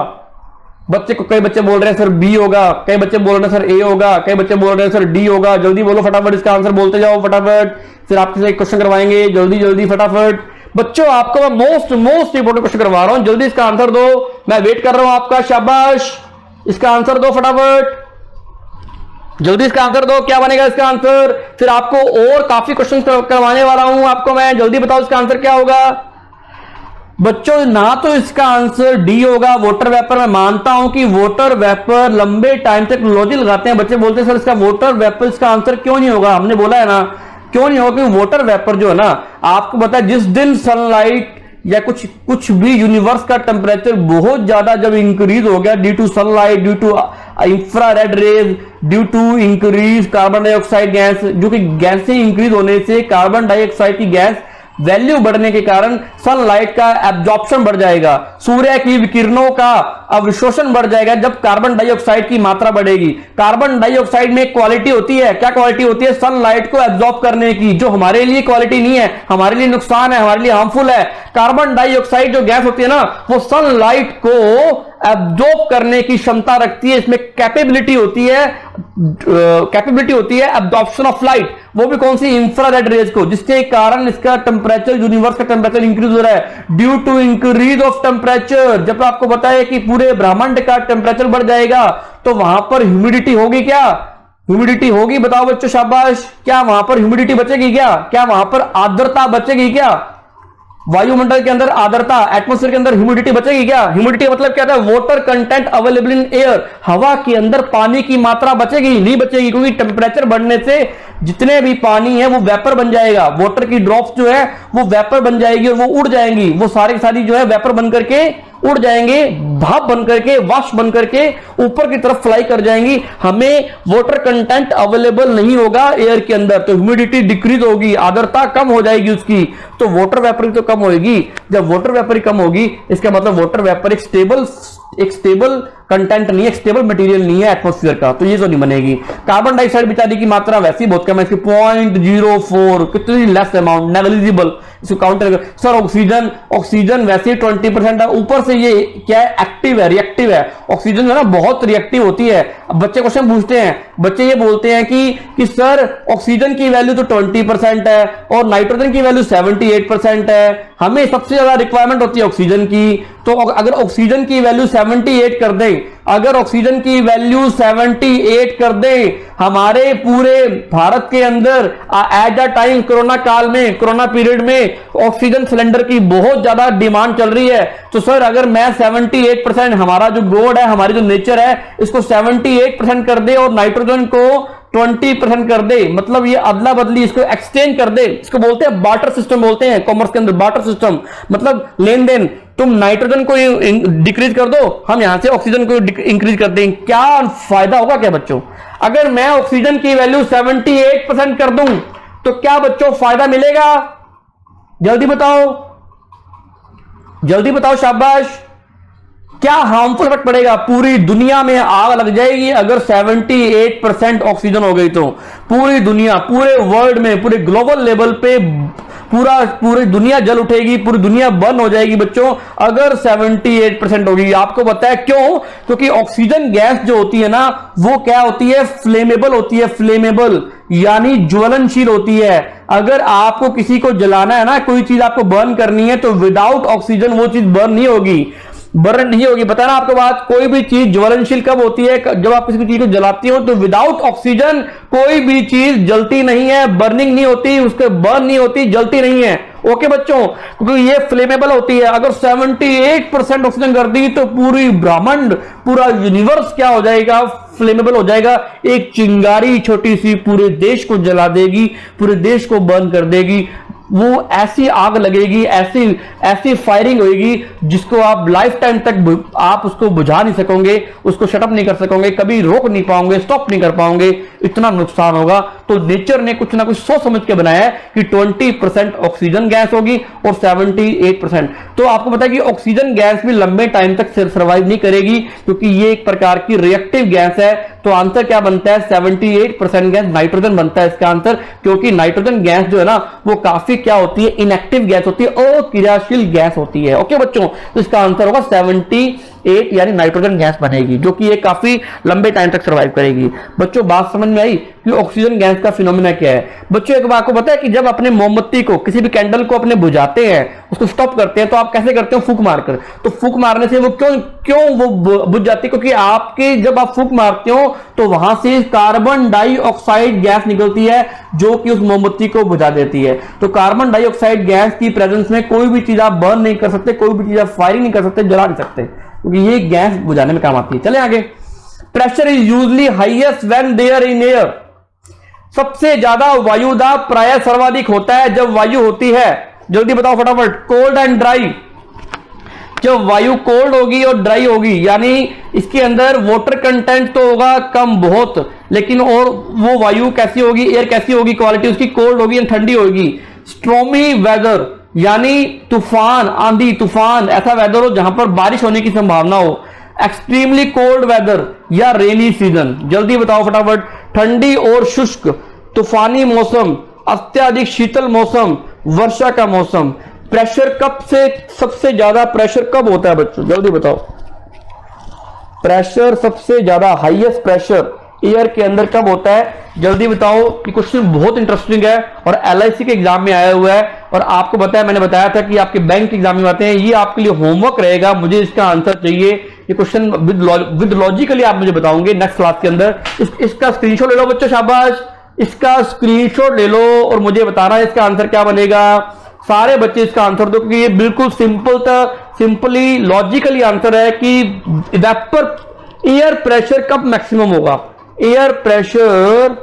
कई बच्चे बोल रहे हैं सर B होगा, कई बच्चे बोल रहे हैं सर A होगा, कई बच्चे बोल रहे हैं सर D होगा। जल्दी बोलो फटाफट, इसका आंसर बोलते जाओ फटाफट, फिर आपके से एक क्वेश्चन करवाएंगे। जल्दी जल्दी फटाफट बच्चों, आपको मैं मोस्ट इंपोर्टेंट क्वेश्चन करवा रहा हूं, जल्दी इसका आंसर दो, मैं वेट कर रहा हूं आपका। शाबाश, इसका आंसर दो फटाफट, जल्दी इसका आंसर दो। क्या बनेगा इसका आंसर? फिर आपको और काफी क्वेश्चन करवाने वाला हूं आपको मैं। जल्दी बताओ इसका आंसर क्या होगा बच्चों? ना तो इसका आंसर D होगा, वाटर वेपर। मैं मानता हूं कि वाटर वेपर लंबे टाइम तक लॉजिक लगाते हैं बच्चे, बोलते हैं सर इसका वाटर वेपर, इसका आंसर क्यों नहीं होगा? हमने बोला है ना क्यों नहीं होगा, क्योंकि वाटर वेपर जो है ना, आपको पता है जिस दिन सनलाइट या कुछ भी यूनिवर्स का टेम्परेचर बहुत ज्यादा जब इंक्रीज हो गया due to sunlight, due to infrared rays, due to increase carbon dioxide gas, जो कि गैसें इंक्रीज होने से कार्बन डाइऑक्साइड की गैस वैल्यू बढ़ने के कारण सनलाइट का एब्जॉर्प्शन बढ़ जाएगा, सूर्य की विकिरणों का अवशोषण बढ़ जाएगा जब कार्बन डाइऑक्साइड की मात्रा बढ़ेगी। कार्बन डाइऑक्साइड में एक क्वालिटी होती है, क्या क्वालिटी होती है? सनलाइट को एब्जॉर्ब करने की, जो हमारे लिए क्वालिटी नहीं है, हमारे लिए नुकसान है, हमारे लिए हार्मफुल है। कार्बन डाइऑक्साइड जो गैस होती है ना, वो सनलाइट को एब्जॉर्ब करने की क्षमता रखती है, इसमें कैपेबिलिटी होती है एब्जॉर्प्शन ऑफ लाइट, वो भी कौन सी? इंफ्रारेड रेज को, जिसके कारण इसका टेम्परेचर, यूनिवर्स का टेम्परेचर इंक्रीज हो रहा है due to increase of temperature. जब आपको बताया कि पूरे ब्रह्मांड का टेम्परेचर बढ़ जाएगा तो वहां पर ह्यूमिडिटी होगी क्या? ह्यूमिडिटी होगी, बताओ बच्चों शाबाश। क्या वहां पर ह्यूमिडिटी बचेगी क्या? क्या वहां पर आर्द्रता बचेगी क्या? वायुमंडल के अंदर आर्द्रता, एटमॉस्फेयर के अंदर ह्यूमिडिटी बचेगी क्या? ह्यूमिडिटी मतलब क्या था? Water content available in air, हवा के अंदर पानी की मात्रा बचेगी? नहीं बचेगी, क्योंकि टेम्परेचर बढ़ने से जितने भी पानी है वो वेपर बन जाएगा, वाटर की ड्रॉप्स जो है वो वेपर बन जाएगी और वो उड़ जाएंगी, वो सारी जो है वेपर बन करके उड़ जाएंगे, भाप बन करके, वाष्प बन करके ऊपर की तरफ फ्लाई कर जाएंगी, हमें वाटर कंटेंट अवेलेबल नहीं होगा एयर के अंदर, तो ह्यूमिडिटी डिक्रीज होगी, आर्द्रता कम हो जाएगी उसकी, तो वाटर वेपर तो कम होगी। जब वाटर वेपर कम होगी, इसका मतलब वाटर वेपर एक स्टेबल कंटेंट नहीं है, एक स्टेबल मटेरियल नहीं है एटमॉस्फेयर का, तो ये तो नहीं बनेगी। कार्बन डाइऑक्साइड बेचारी की मात्रा वैसे ही बहुत कम है, इसकी 0.04, कितनी लेस अमाउंट, नेग्लिजिबल, इसको काउंटर। सर ऑक्सीजन वैसे ही 20% है, ऊपर से ये क्या है, एक्टिव है, रिएक्टिव है। ऑक्सीजन जो है ना बहुत रिएक्टिव होती है। अब बच्चे क्वेश्चन पूछते हैं, बच्चे ये बोलते हैं कि सर ऑक्सीजन की वैल्यू तो 20% है और नाइट्रोजन की वैल्यू 78% है, हमें सबसे ज्यादा रिक्वायरमेंट होती है ऑक्सीजन की, तो अगर ऑक्सीजन की वैल्यू 78 कर दें, अगर ऑक्सीजन की वैल्यू 78 कर दें हमारे पूरे भारत के अंदर एट द टाइम कोरोना काल में, कोरोना पीरियड में ऑक्सीजन सिलेंडर की बहुत ज्यादा डिमांड चल रही है, तो सर अगर मैं 78% हमारा जो गॉड है, हमारी जो नेचर है, इसको 78% कर दे और नाइट्रोजन को 20% कर दे, मतलब ये अदला बदली, इसको एक्सचेंज कर दे, इसको बोलते हैं बार्टर सिस्टम, बोलते हैं कॉमर्स के अंदर बार्टर सिस्टम, मतलब लेन देन। तुम नाइट्रोजन को डिक्रीज कर दो, हम यहां से ऑक्सीजन को इंक्रीज कर दें, क्या फायदा होगा क्या बच्चों? अगर मैं ऑक्सीजन की वैल्यू 78% कर दूं तो क्या बच्चों फायदा मिलेगा? जल्दी बताओ, जल्दी बताओ, शाबाश। क्या हार्मफुल इफेक्ट पड़ेगा? पूरी दुनिया में आग लग जाएगी अगर 78% ऑक्सीजन हो गई, तो पूरी दुनिया, पूरे वर्ल्ड में, पूरे ग्लोबल लेवल पे पूरी दुनिया जल उठेगी, पूरी दुनिया बर्न हो जाएगी बच्चों, अगर 78% होगी। आपको पता है क्यों? क्योंकि ऑक्सीजन गैस जो होती है ना, वो क्या होती है, फ्लेमेबल होती है, फ्लेमेबल यानी ज्वलनशील होती है। अगर आपको किसी को जलाना है ना, कोई चीज आपको बर्न करनी है, तो विदाउट ऑक्सीजन वो चीज बर्न नहीं होगी, बर्न नहीं होगी। बताना आपको बात, कोई भी चीज ज्वलनशील कब होती है? जब आप किसी चीज को जलाती हो, तो विदाउट ऑक्सीजन कोई भी चीज जलती नहीं है, बर्निंग नहीं होती, उसके बर्न नहीं होती, जलती नहीं है। ओके बच्चों, क्योंकि ये फ्लेमेबल होती है। अगर 78% ऑक्सीजन कर दी तो पूरी ब्रह्मांड, पूरा यूनिवर्स क्या हो जाएगा, फ्लेमेबल हो जाएगा। एक चिंगारी छोटी सी पूरे देश को जला देगी, पूरे देश को बर्न कर देगी। वो ऐसी आग लगेगी, ऐसी फायरिंग होगी जिसको आप लाइफ टाइम तक आप उसको बुझा नहीं सकोगे, उसको शटअप नहीं कर सकोगे, कभी रोक नहीं पाओगे, स्टॉप नहीं कर पाओगे, इतना नुकसान होगा। तो नेचर ने कुछ ना कुछ सोच समझ के बनाया है कि 20% ऑक्सीजन गैस होगी और 78%। तो आपको पता है कि ऑक्सीजन गैस भी लंबे टाइम तक सर्वाइव नहीं करेगी, क्योंकि ये एक प्रकार की रिएक्टिव गैस है। तो आंसर क्या बनता है? 78% गैस नाइट्रोजन बनता है इसका आंसर, क्योंकि नाइट्रोजन गैस जो है ना, वो काफी क्या होती है, इनएक्टिव गैस होती है, अक्रियाशील गैस होती है। ओके बच्चों, तो इसका आंसर होगा 78 यानी नाइट्रोजन गैस बनेगी, जो कि ये काफी लंबे टाइम तक सर्वाइव करेगी। बच्चों बात समझ में आई कि ऑक्सीजन गैस का फिनोमेना क्या है? बच्चों एक बात आपको पता है कि जब अपने मोमबत्ती को, किसी भी कैंडल को अपने बुझाते हैं, उसको स्टॉप करते हैं, तो आप कैसे करते हो? फूंक मारकर। तो फूंक मारने से वो क्यों वो बुझ जाती है? क्योंकि आपके जब आप फूंक मारते हो तो वहां से कार्बन डाइऑक्साइड गैस निकलती है, जो कि उस मोमबत्ती को बुझा देती है। तो कार्बन डाइऑक्साइड गैस की प्रेजेंस में कोई भी चीज आप बर्न नहीं कर सकते, कोई भी चीज आप फायरिंग नहीं कर सकते, जला नहीं सकते, क्योंकि ये गैस बुझाने में काम आती है। चले आगे। Pressure is usually highest when there in air. सबसे ज्यादा वायु दाब प्राय सर्वाधिक होता है जब वायु होती है, जल्दी बताओ फटाफट। कोल्ड एंड ड्राई, जब वायु कोल्ड होगी और ड्राई होगी, यानी इसके अंदर वाटर कंटेंट तो होगा कम बहुत, लेकिन और वो वायु कैसी होगी, एयर कैसी होगी, क्वालिटी उसकी कोल्ड होगी या ठंडी होगी। स्ट्रॉमी वेदर यानी तूफान, आंधी तूफान, ऐसा वेदर हो जहां पर बारिश होने की संभावना हो। एक्सट्रीमली कोल्ड वेदर या रेनी सीजन, जल्दी बताओ फटाफट। ठंडी और शुष्क, तूफानी मौसम, अत्यधिक शीतल मौसम, वर्षा का मौसम। प्रेशर कब से सबसे ज्यादा प्रेशर कब होता है बच्चों, जल्दी बताओ। प्रेशर सबसे ज्यादा हाईएस्ट प्रेशर एयर के अंदर कब होता है, जल्दी बताओ। ये क्वेश्चन बहुत इंटरेस्टिंग है और LIC के एग्जाम में आया हुआ है, और आपको बताया, मैंने बताया था कि आपके बैंक के एग्जाम में आते हैं। ये आपके लिए होमवर्क रहेगा, मुझे इसका आंसर चाहिए। ये क्वेश्चन विद लॉजिकली आप मुझे बताओगे नेक्स्ट क्लास के अंदर। इसका स्क्रीनशॉट ले लो बच्चों, शाबाश, इसका स्क्रीनशॉट ले लो और मुझे बताना इसका आंसर क्या बनेगा। सारे बच्चे इसका आंसर दो, क्योंकि ये बिल्कुल सिंपल था, सिंपली लॉजिकली आंसर है कि एयर प्रेशर कब मैक्सिमम होगा, एयर प्रेशर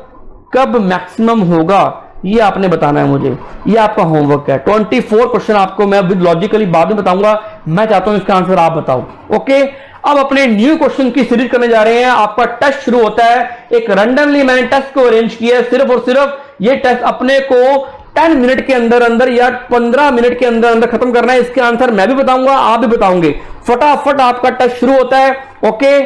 कब मैक्सिमम होगा, ये आपने बताना है मुझे, ये आपका होमवर्क है। 24 क्वेश्चन आपको मैं विद लॉजिकली बाद में बताऊंगा, मैं चाहता हूं इसका आंसर आप बताओ। ओके, अब अपने न्यू क्वेश्चन की सीरीज करने जा रहे हैं। आपका टेस्ट शुरू होता है, एक रैंडमली मैंने टेस्ट को अरेंज किया है, सिर्फ और सिर्फ ये टेस्ट अपने को 10 मिनट के अंदर अंदर या 15 मिनट के अंदर अंदर खत्म करना है। इसके आंसर मैं भी बताऊंगा, आप भी बताओगे, फटाफट आपका टेस्ट शुरू होता है। ओके,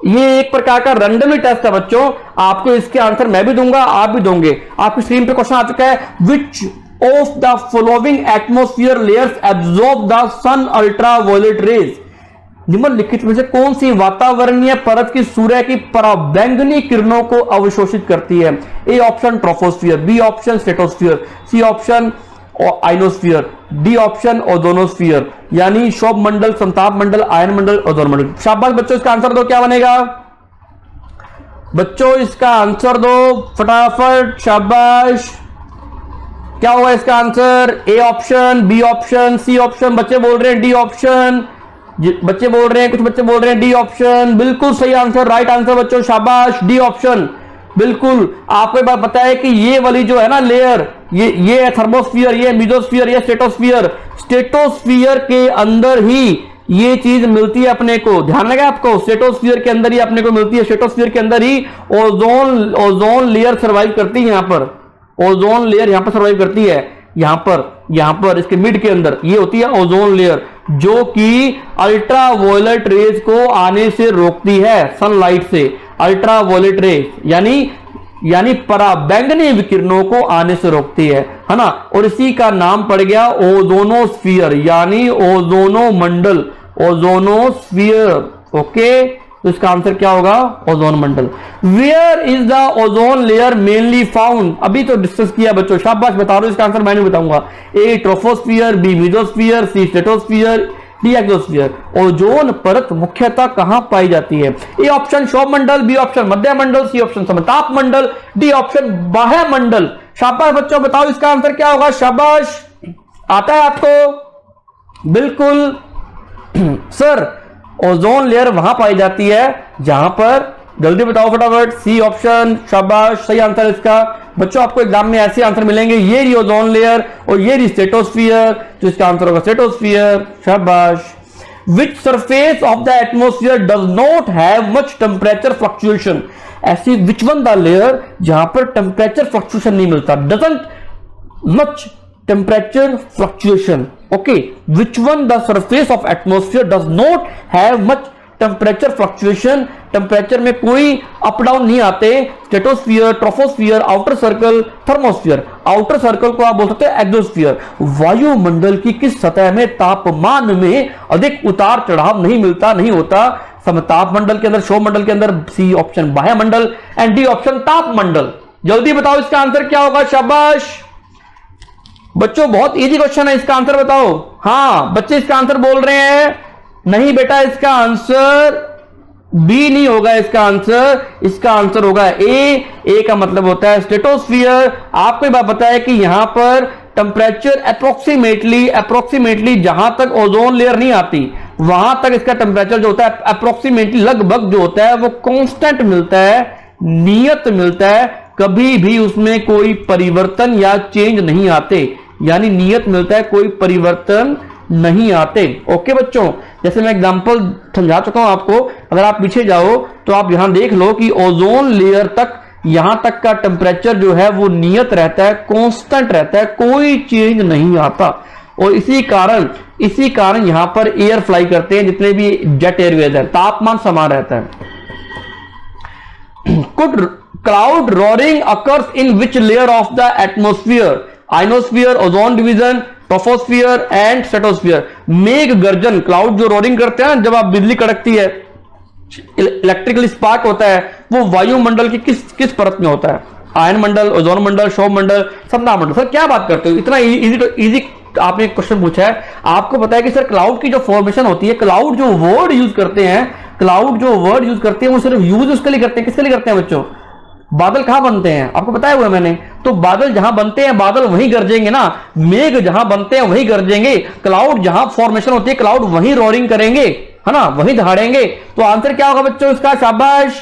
ये एक प्रकार का रैंडमली टेस्ट है बच्चों, आपको इसके आंसर मैं भी दूंगा, आप भी दोगे। आपकी स्क्रीन पे क्वेश्चन आ चुका है, which of the following atmosphere layers absorb the sun ultraviolet rays, निम्नलिखित में से कौन सी वातावरणीय परत की सूर्य की पराबैंगनी किरणों को अवशोषित करती है? A option troposphere, B option stratosphere, C option ionosphere, D option ozonosphere, यानी शोभ मंडल, संताप मंडल, आयन मंडल, ओजोन मंडल। शाबाश बच्चों, इसका आंसर दो, क्या बनेगा बच्चों? इसका आंसर दो फटाफट, शाबाश। क्या होगा इसका answer? A option, B option, C option, बच्चे बोल रहे हैं डी ऑप्शन, बच्चे बोल रहे हैं, कुछ बच्चे बोल रहे हैं डी ऑप्शन। बिल्कुल सही आंसर, राइट आंसर बच्चों, शाबाश, डी ऑप्शन। बिल्कुल, आपको एक बात पता है कि ये वाली जो है ना लेयर, ये है थर्मोस्फियर, ये मिजोस्फियर, ये स्ट्रेटोस्फियर। स्ट्रेटोस्फियर के अंदर ही ये चीज मिलती है अपने को, ध्यान लगा आपको, स्ट्रेटोस्फियर के अंदर ही अपने को मिलती है। स्ट्रेटोस्फियर के अंदर ही ओजोन लेयर सर्वाइव करती है, यहां पर ओजोन लेयर यहां पर सर्वाइव करती है, यहां पर इसके मिड के अंदर ये होती है ओजोन लेयर, जो कि अल्ट्रावायलेट रेज को आने से रोकती है, सनलाइट से। अल्ट्रावायलेट रेज यानी पराबैंगनी विकिरणों को आने से रोकती है ना, और इसी का नाम पड़ गया ओजोनोस्फियर, यानी ओजोनो मंडल, ओजोनोस्फियर। ओके, तो इसका आंसर क्या होगा? ओजोन मंडल। Where is the ozone layer mainly found, अभी तो डिस्कस किया बच्चों, शाबाश, बता रहा हूं, इसका आंसर मैं नहीं बताऊंगा। ए ट्रोपोस्फियर, बी मिजोस्फियर, सी स्ट्रेटोस्फियर, डी एक्सोस्फियर। ओजोन परत मुख्यतः कहां पाई जाती है? ए ऑप्शन शोभ मंडल, बी ऑप्शन मध्य मंडल, सी ऑप्शन समताप मंडल, डी ऑप्शन बाह्य मंडल। शाबाश बच्चों, बताओ इसका आंसर क्या होगा? शाबाश, आता है आपको? बिल्कुल सर, ओजोन लेयर वहां पाई जाती है जहां पर, जल्दी बताओ फटाफट, सी ऑप्शन, शाबाश, सही आंसर इसका। बच्चों आपको एग्जाम में ऐसे आंसर मिलेंगे, ये रही ओजोन लेयर और ये रही स्ट्रेटोस्फियर, तो इसका आंसर होगा स्ट्रेटोस्फियर, शाबाश। Which surface of the atmosphere does not have much temperature fluctuation, ऐसी विच वन द लेयर जहां पर टेम्परेचर फ्लक्चुएशन नहीं मिलता, doesn't much temperature fluctuation. Okay, which one the surface of atmosphere does not have much temperature fluctuation, temperature में कोई up down नहीं आते? Stratosphere, troposphere, outer circle, thermosphere. Outer circle को आप बोल सकते हैं एक्सोस्फियर। वायुमंडल की किस सतह में तापमान में अधिक उतार चढ़ाव नहीं मिलता, नहीं होता? समताप मंडल के अंदर, शोभ मंडल के अंदर, सी ऑप्शन बाह्य मंडल, एंड डी ऑप्शन ताप मंडल। जल्दी बताओ इसका आंसर क्या होगा? शाबाश बच्चों, बहुत इजी क्वेश्चन है, इसका आंसर बताओ। हाँ बच्चे इसका आंसर बोल रहे हैं, नहीं बेटा इसका आंसर बी नहीं होगा, इसका आंसर होगा ए। ए का मतलब होता है स्ट्रेटोस्फियर। आपको बात पता है कि यहां पर टेम्परेचर अप्रोक्सीमेटली जहां तक ओजोन लेयर नहीं आती वहां तक इसका टेम्परेचर जो होता है अप्रोक्सीमेटली लगभग जो होता है वो कांस्टेंट मिलता है, नियत मिलता है, कभी भी उसमें कोई परिवर्तन या चेंज नहीं आते, यानी नियत मिलता है, कोई परिवर्तन नहीं आते। ओके बच्चों, जैसे मैं एग्जांपल समझा चुका हूं आपको, अगर आप पीछे जाओ तो आप यहां देख लो कि ओजोन लेयर तक, यहां तक का टेम्परेचर जो है वो नियत रहता है, कांस्टेंट रहता है, कोई चेंज नहीं आता। और इसी कारण यहां पर एयर फ्लाई करते हैं, जितने भी जेट एयरवेज है, तापमान समान रहता है। Could cloud roaring occurs in which layer of the atmosphere? Ionosphere, ozone division, troposphere and stratosphere. मेघ गर्जन, क्लाउड जो रोरिंग करते हैं जब आप बिजली कड़कती है, इलेक्ट्रिकल स्पार्क होता है, वो वायुमंडल की किस परत में होता है? आयन मंडल, ओजोन मंडल, शोभ मंडल, समताप मंडल। सर क्या बात करते हो, इतना इजी आपने क्वेश्चन पूछा है। आपको पता है कि सर क्लाउड की जो फॉर्मेशन होती है, क्लाउड जो वर्ड यूज करते हैं वो सिर्फ यूज उसके लिए करते हैं, किसके लिए करते हैं बच्चों? बादल कहां बनते हैं आपको बताया हुआ मैंने, तो बादल जहां बनते हैं बादल वहीं गरजेंगे ना, मेघ जहां बनते हैं वहीं गरजेंगे, क्लाउड जहां फॉर्मेशन होती है क्लाउड वहीं रोरिंग करेंगे, है ना, वहीं दहाड़ेंगे। तो आंसर क्या होगा बच्चों इसका? शाबाश,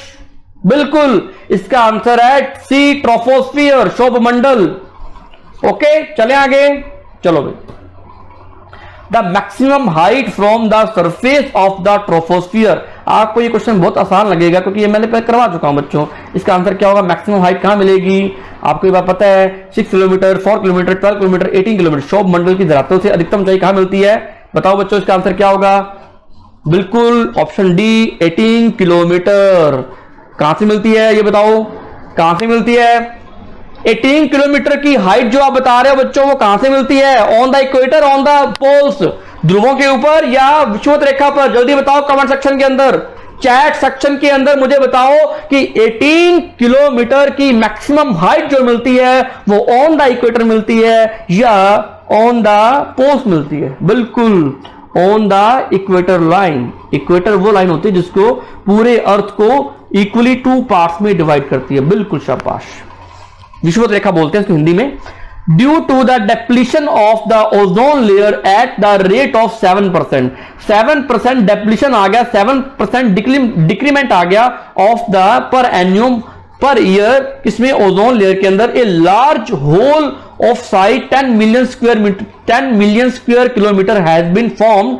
बिल्कुल इसका आंसर है सी ट्रोपोस्फियर, शोभ मंडल। ओके चले आगे, चलो भाई। The maximum height from the surface of the troposphere. आपको ये क्वेश्चन बहुत आसान लगेगा क्योंकि ये मैंने पहले करवा चुका हूं बच्चों। इसका आंसर क्या होगा, मैक्सिमम हाइट कहां मिलेगी, आपको ये बात पता है, 6 किलोमीटर, 4 किलोमीटर, 12 किलोमीटर, 18 किलोमीटर। शोभ मंडल की धरातल से अधिकतम ऊंचाई कहां मिलती है, बताओ बच्चों इसका आंसर क्या होगा। बिल्कुल ऑप्शन डी 18 किलोमीटर। कहां से मिलती है ये बताओ, कहां से मिलती है 18 किलोमीटर की हाइट जो आप बता रहे हो बच्चों, वो कहां से मिलती है, on the equator, on the poles, ध्रुवों के ऊपर या विषुवत रेखा पर। जल्दी बताओ कमेंट सेक्शन के अंदर, चैट सेक्शन के अंदर मुझे बताओ कि 18 किलोमीटर की मैक्सिमम हाइट जो मिलती है वो ऑन द इक्वेटर मिलती है या ऑन द पोल्स मिलती है। बिल्कुल on the equator line. Equator वो लाइन होती है जिसको पूरे अर्थ को इक्वली 2 पार्ट्स में डिवाइड करती है। बिल्कुल शाबाश, विषुवत रेखा बोलते हैं इसको हिंदी में। Due to the depletion of the ozone layer at the rate of 7%, 7% depletion आ गया, 7% डिक्रीमेंट आ गया ऑफ द पर एन्यूम पर ईयर, इसमें ओजोन लेयर के अंदर a large hole of size 10 million square kilometre has been form,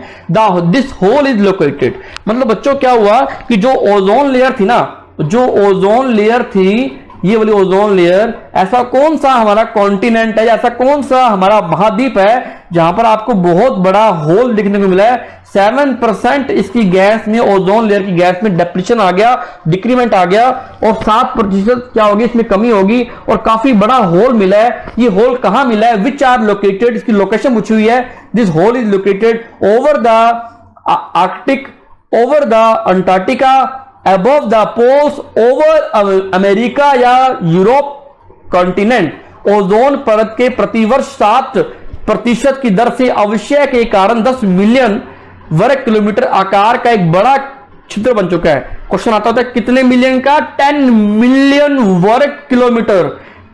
this hole is located. मतलब बच्चों क्या हुआ कि जो ओजोन लेयर थी ना, जो ओजोन लेयर थी, ये वाली ओजोन लेयर, ऐसा कौन सा हमारा कॉन्टिनेंट है, ऐसा कौन सा हमारा महाद्वीप है जहां पर आपको बहुत बड़ा होल दिखने को मिला है। 7% इसकी गैस में, ओजोन लेयर की गैस में डिप्लीशन आ गया, डिक्रीमेंट आ गया, और 7% क्या होगी, इसमें कमी होगी, और काफी बड़ा होल मिला है। ये होल कहां मिला है, विच आर लोकेटेड, इसकी लोकेशन पूछी हुई है। This hole is located over the Arctic, over the Antarctica, above the poles, over America या यूरोप कॉन्टिनेंट। ओजोन परत के प्रतिवर्ष 7% की दर से अवक्षय के कारण 10 मिलियन वर्ग किलोमीटर आकार का एक बड़ा छिद्र बन चुका है। क्वेश्चन आता है कितने मिलियन का, 10 मिलियन वर्ग किलोमीटर,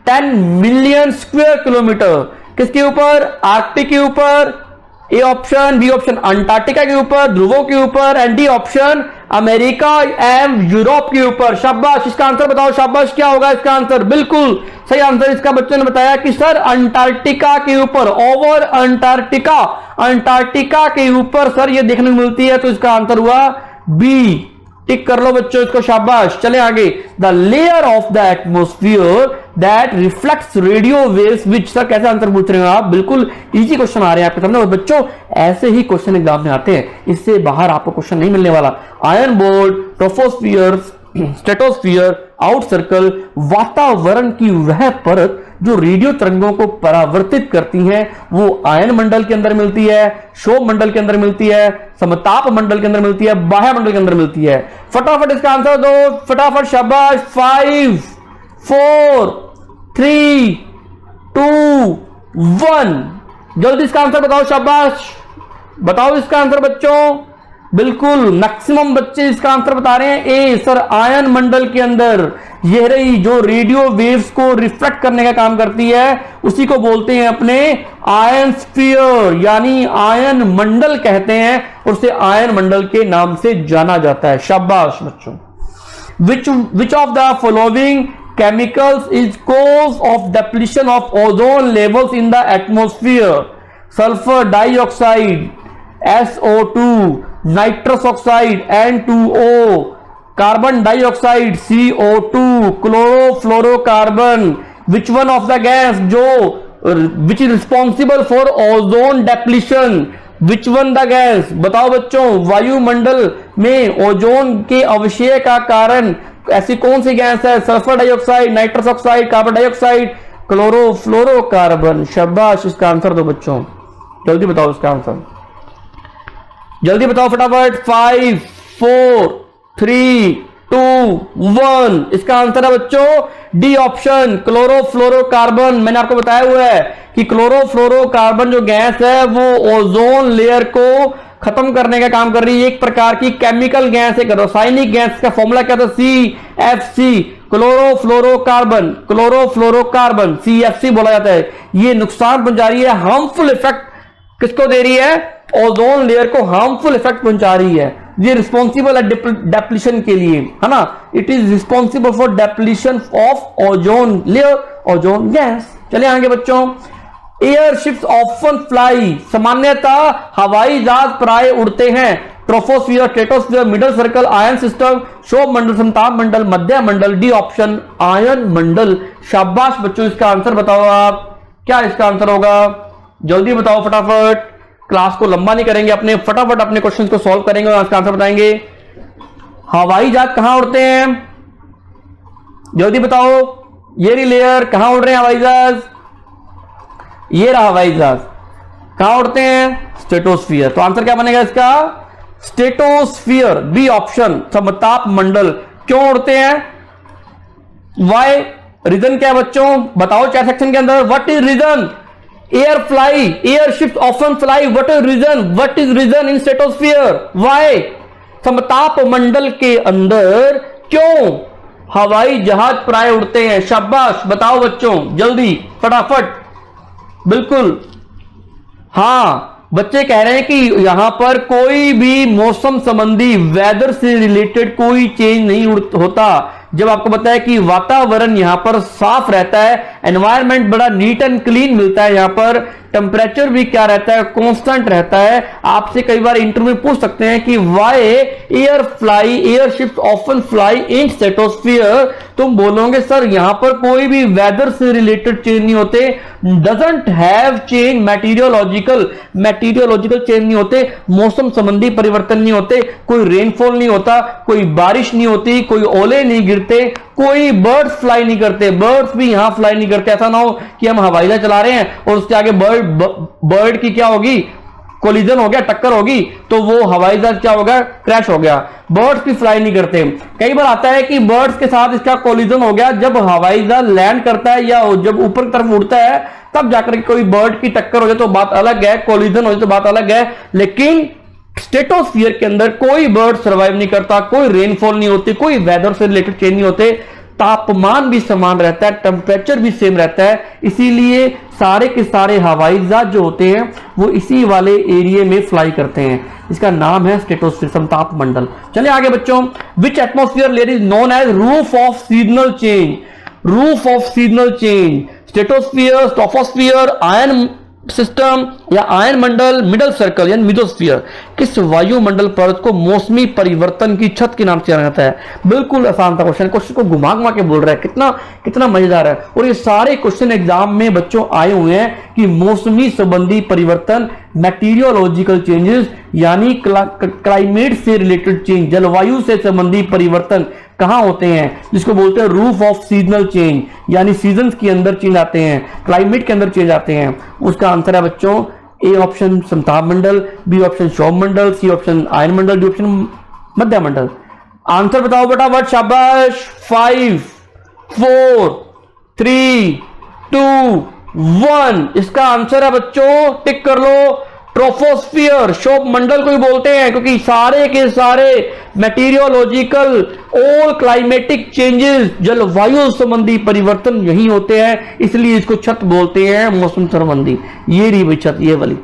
10 मिलियन स्क्वायर किलोमीटर। किसके ऊपर, आर्कटिक के ऊपर, A option, B option Antarctica के ऊपर, ध्रुवों के ऊपर, एंड डी ऑप्शन अमेरिका एवं यूरोप के ऊपर। शाबाश, इसका आंसर बताओ, शाबाश क्या होगा इसका आंसर। बिल्कुल सही आंसर इसका बच्चों ने बताया कि सर अंटार्कटिका के ऊपर, ओवर अंटार्कटिका, अंटार्कटिका के ऊपर सर ये देखने को मिलती है, तो इसका आंसर हुआ बी। टिक कर लो बच्चों इसको, शाबाश। चले आगे। The layer of the atmosphere that reflects radio waves which, sir कैसे आंसर पूछ रहे हो आप, बिल्कुल इजी क्वेश्चन आ रहे हैं आपके सामने, और बच्चों ऐसे ही क्वेश्चन एग्जाम में आते हैं, इससे बाहर आपको क्वेश्चन नहीं मिलने वाला। Ion board, troposphere, stratosphere, out circle, वातावरण की वह परत जो रेडियो तरंगों को परावर्तित करती हैं, वो आयन मंडल के अंदर मिलती है, शोभ मंडल के अंदर मिलती है, समताप मंडल के अंदर मिलती है, बाह्य मंडल के अंदर मिलती है। फटाफट इसका आंसर दो, फटाफट, शाबाश। 5 4 3 2 1, जल्दी इसका आंसर बताओ, शाबाश। बताओ इसका आंसर बच्चों। बिल्कुल मैक्सिमम बच्चे इसका आंसर बता रहे हैं ए सर, आयन मंडल के अंदर यह रही जो रेडियो वेव्स को रिफ्लेक्ट करने का काम करती है, उसी को बोलते हैं अपने आयन स्फीयर, यानी आयन मंडल कहते हैं, और उसे आयन मंडल के नाम से जाना जाता है। शाबाश बच्चों। विच of the following chemicals is cause of depletion of ozone levels in the atmosphere? Sulfur dioxide, SO2, nitrous oxide, N2O, carbon dioxide, CO2, chlorofluorocarbon. Which one of the gas जो which is responsible for ozone depletion? Which one the gas? बताओ बच्चों, वायुमंडल में ozone के अवक्षय का कारण ऐसी कौन सी गैस है? Sulphur dioxide, nitrous oxide, carbon dioxide, chlorofluorocarbon. शाबाश, इसका आंसर दो बच्चों, जल्दी बताओ इसका आंसर, जल्दी बताओ फटाफट। 5 4 3 2 1, इसका आंसर है बच्चों डी ऑप्शन, क्लोरोफ्लोरोकार्बन। मैंने आपको बताया हुआ है कि क्लोरोफ्लोरोकार्बन जो गैस है वो ओजोन लेयर को खत्म करने का काम कर रही है, एक प्रकार की केमिकल गैस, एक रासायनिक गैस का फॉर्मूला क्या था, CFC, क्लोरोफ्लोरोकार्बन, क्लोरोफ्लोरोकार्बन CFC बोला जाता है। ये नुकसान पहुंचा रही है, हार्मफुल इफेक्ट किसको दे रही है, ओजोन लेयर को हार्मफुल इफेक्ट पहुंचा रही है। ये रिस्पॉन्सिबल है डेप्लीशन के लिए, है ना, it is responsible for depletion of ozone layer, ozone gas. चलिए आगे बच्चों। एयरशिप्स ऑफन फ्लाई, सामान्यतः हवाई जहाज प्राय उड़ते हैं। Troposphere, stratosphere, middle circle, ion system, शोभ मंडल, समताप मंडल, मध्य मंडल, डी ऑप्शन आयन मंडल। शाबाश बच्चों, इसका आंसर बताओ आप, क्या इसका आंसर होगा, जल्दी बताओ फटाफट। क्लास को लंबा नहीं करेंगे, अपने फटाफट अपने क्वेश्चन को सॉल्व करेंगे और इसका आंसर बताएंगे। हवाई जहाज कहां उड़ते हैं, जल्दी बताओ। ये रही लेयर, कहां उड़ रहे हैं हवाई जहाज, ये रहा हवाई जहाज, कहां उड़ते हैं, स्ट्रेटोस्फियर। तो आंसर क्या बनेगा इसका, स्ट्रेटोस्फियर, बी ऑप्शन समताप मंडल। क्यों उड़ते हैं, वाई, रीजन क्या है बच्चों, बताओ चैट सेक्शन के अंदर। What is reason, air fly, airships often fly, what is reason, what is reason in stratosphere, why, समताप मंडल के अंदर क्यों हवाई जहाज प्राय उड़ते हैं। शाबाश, बताओ बच्चों जल्दी फटाफट। बिल्कुल, हां, बच्चे कह रहे हैं कि यहां पर कोई भी मौसम संबंधी वेदर से रिलेटेड कोई चेंज नहीं होता। जब आपको पता है कि वातावरण यहां पर साफ रहता है, एनवायरनमेंट बड़ा नीट एंड क्लीन मिलता है, यहां पर टेम्परेचर भी क्या रहता है, कांस्टेंट रहता है। आपसे कई बार इंटरव्यू पूछ सकते हैं कि why airships often fly in stratosphere. तुम बोलोगे सर यहां पर कोई भी वेदर से रिलेटेड चेंज नहीं होते, डजंट हैव चेंज, मेटीरियोलॉजिकल चेंज नहीं होते, मौसम संबंधी परिवर्तन नहीं होते, कोई रेनफॉल नहीं होता, कोई बारिश नहीं होती, कोई ओले नहीं गिरते, कोई बर्ड्स फ्लाई नहीं करते, बर्ड्स भी यहां फ्लाई नहीं करते। ऐसा ना हो कि हम हवाई जहाज चला रहे हैं और उसके आगे बर्ड की क्या होगी, कोलिजन हो गया, टक्कर होगी, तो वो हवाई जहाज क्या होगा, क्रैश हो गया। बर्ड्स भी फ्लाई नहीं करते। कई बार आता है कि बर्ड्स के साथ इसका कोलिजन हो गया, जब हवाई जहाज लैंड करता है या जब ऊपर की तरफ उड़ता है तब जाकर कोई बर्ड की टक्कर हो जाए तो बात अलग है, कोलिजन हो जाए तो बात अलग है। लेकिन स्ट्रेटोस्फियर के अंदर कोई बर्ड सर्वाइव नहीं करता, कोई रेनफॉल नहीं होती, कोई वेदर से रिलेटेड चेंज नहीं होते, तापमान भी समान रहता है, टेम्परेचर भी सेम रहता है। इसीलिए सारे के सारे हवाई जहाज जो होते हैं वो इसी वाले एरिया में फ्लाई करते हैं। इसका नाम है स्ट्रेटोस्फियर, समताप मंडल। चलिए आगे बच्चों, which atmosphere layer is known as roof of seasonal change, roof of seasonal change, stratosphere, troposphere, ion system या आयन मंडल, मिडल सर्कल या मिडोस्फियर। किस वायुमंडल परत को मौसमी परिवर्तन की छत के नाम से जाना जाता है। बिल्कुल आसान था क्वेश्चन, क्वेश्चन को घुमा घुमा के बोल रहा है, कितना कितना मजेदार है। और ये सारे क्वेश्चन एग्जाम में बच्चों आए हुए हैं कि मौसमी संबंधी परिवर्तन, मेटीरियोलॉजिकल चेंजेस यानी क्लाइमेट से रिलेटेड चेंज, जलवायु से संबंधी परिवर्तन कहां होते हैं, जिसको बोलते हैं रूफ ऑफ सीजनल चेंज, यानी सीजन के अंदर चेंज आते हैं, क्लाइमेट के अंदर चेंज आते हैं। उसका आंसर है बच्चों ए ऑप्शन समताप मंडल, बी ऑप्शन शोभ मंडल, सी ऑप्शन आयन मंडल, डी ऑप्शन मध्य मंडल। आंसर बताओ बेटा, बट शाबाश। 5 4 3 2 1 इसका आंसर है बच्चों, टिक कर लो, ट्रोपोस्फियर, शोभ मंडल को ही बोलते हैं क्योंकि सारे के सारे मेटीरियोलॉजिकल ऑल क्लाइमेटिक चेंजेस, जलवायु संबंधी परिवर्तन यही होते हैं, इसलिए इसको छत बोलते हैं मौसम संबंधी। ये रही भाई छत, ये वाली।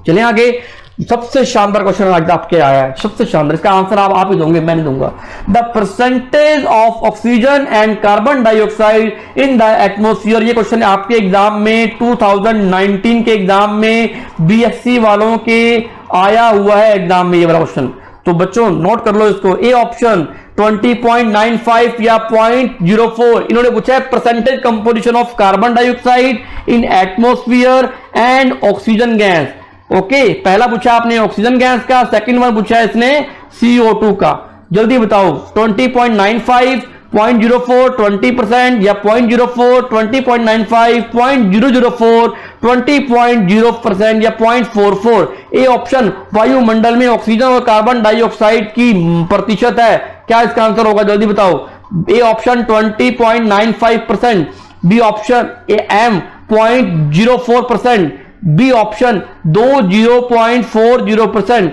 चलें आगे, सबसे शानदार क्वेश्चन आज आपके आया है, सबसे शानदार। इसका आंसर आप ही दोगे, मैं नहीं दूंगा। The percentage of oxygen and carbon dioxide in the atmosphere. ये क्वेश्चन आपके एग्जाम में 2019 के एग्जाम में बीएससी वालों के आया हुआ है एग्जाम में ये वाला क्वेश्चन। तो बच्चों नोट कर लो इसको। ए ऑप्शन 20.95 या 0.04 इन्होंने पूछा है percentage composition of carbon dioxide in atmosphere and oxygen gas. Okay, पहला पूछा आपने ऑक्सीजन गैस का, सेकंड वन पूछा है इसने CO2 का। जल्दी बताओ 20.95, 0.04, 20% या 0.04, 20.95, 0.004, 20.0% या 0.44। ए ऑप्शन वायुमंडल में ऑक्सीजन और कार्बन डाइऑक्साइड की प्रतिशत है। क्या इसका आंसर होगा, जल्दी बताओ। A option 20.95%, B option M 0.04%, B option 0.40%,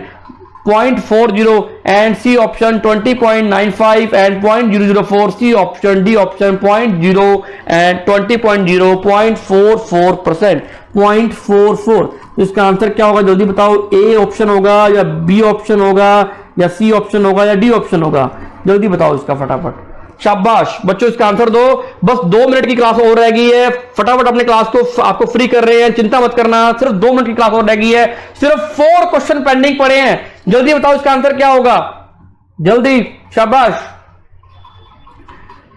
0.40 and C option 20.95 and 0.004, C option D option 0.0 and 20.0, 0.44%, 0.44। तो इसका आंसर क्या होगा, जल्दी बताओ। ए ऑप्शन होगा या बी ऑप्शन होगा या सी ऑप्शन होगा या डी ऑप्शन होगा, जल्दी बताओ इसका फटाफट। शाबाश बच्चों, इसका आंसर दो। बस 2 मिनट की क्लास और रह गई है, फटाफट अपने क्लास को आपको फ्री कर रहे हैं, चिंता मत करना, सिर्फ 2 मिनट की क्लास और रह गई है, सिर्फ 4 क्वेश्चन पेंडिंग पड़े हैं। जल्दी बताओ इसका आंसर क्या होगा, जल्दी, शाबाश।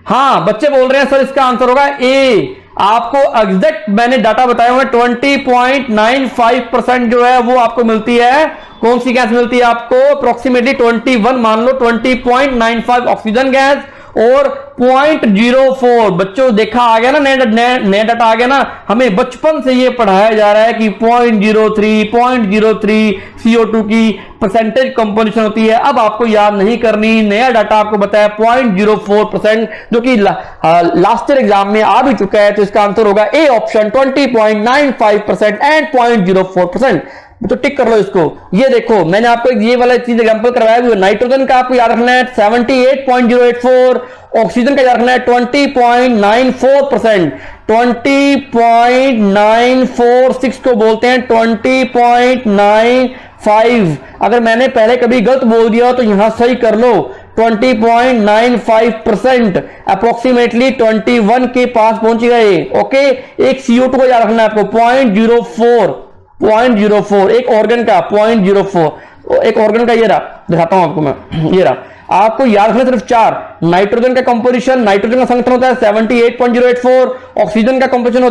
हाँ बच्चे बोल रहे हैं सर इसका आंसर होगा ए। आपको एग्जैक्ट मैंने डाटा बताया हुआ 20.95% जो है वो आपको मिलती है। कौन सी गैस मिलती है आपको? अप्रोक्सीमेटली 21 मान लो, 20.95 ऑक्सीजन गैस और 0.04। बच्चों देखा आ गया ना, नया डाटा आ गया ना। हमें बचपन से ये पढ़ाया जा रहा है कि 0.03 CO2 की परसेंटेज कंपोजिशन होती है। अब आपको याद नहीं करनी, नया डाटा आपको बताया 0.04%, जो कि लास्ट ईयर एग्जाम में आ भी चुका है। तो इसका आंसर होगा ए ऑप्शन, 20.95% एंड 0.04%। तो टिक कर लो इसको। ये देखो मैंने आपको ये वाला चीज एग्जांपल करवाया। नाइट्रोजन का आपको याद रखना है 78.084, ऑक्सीजन का याद रखना है 20.94%, 20.946 को बोलते हैं 20.95। अगर मैंने पहले कभी गलत बोल दिया तो यहां सही कर लो, 20.95%, अप्रोक्सीमेटली 21 के पास पहुंच गए। ओके, एक CO2 को याद रखना है आपको 0.04, एक ऑर्गन का 0.04, एक ऑर्गन का ये रहा, दिखाता हूं आपको मैं, ये रहा। आपको याद रखना सिर्फ 4। नाइट्रोजन का कंपोजिशन, नाइट्रोजन का संगठन होता है 78.084, ऑक्सीजन का कंपोजिशन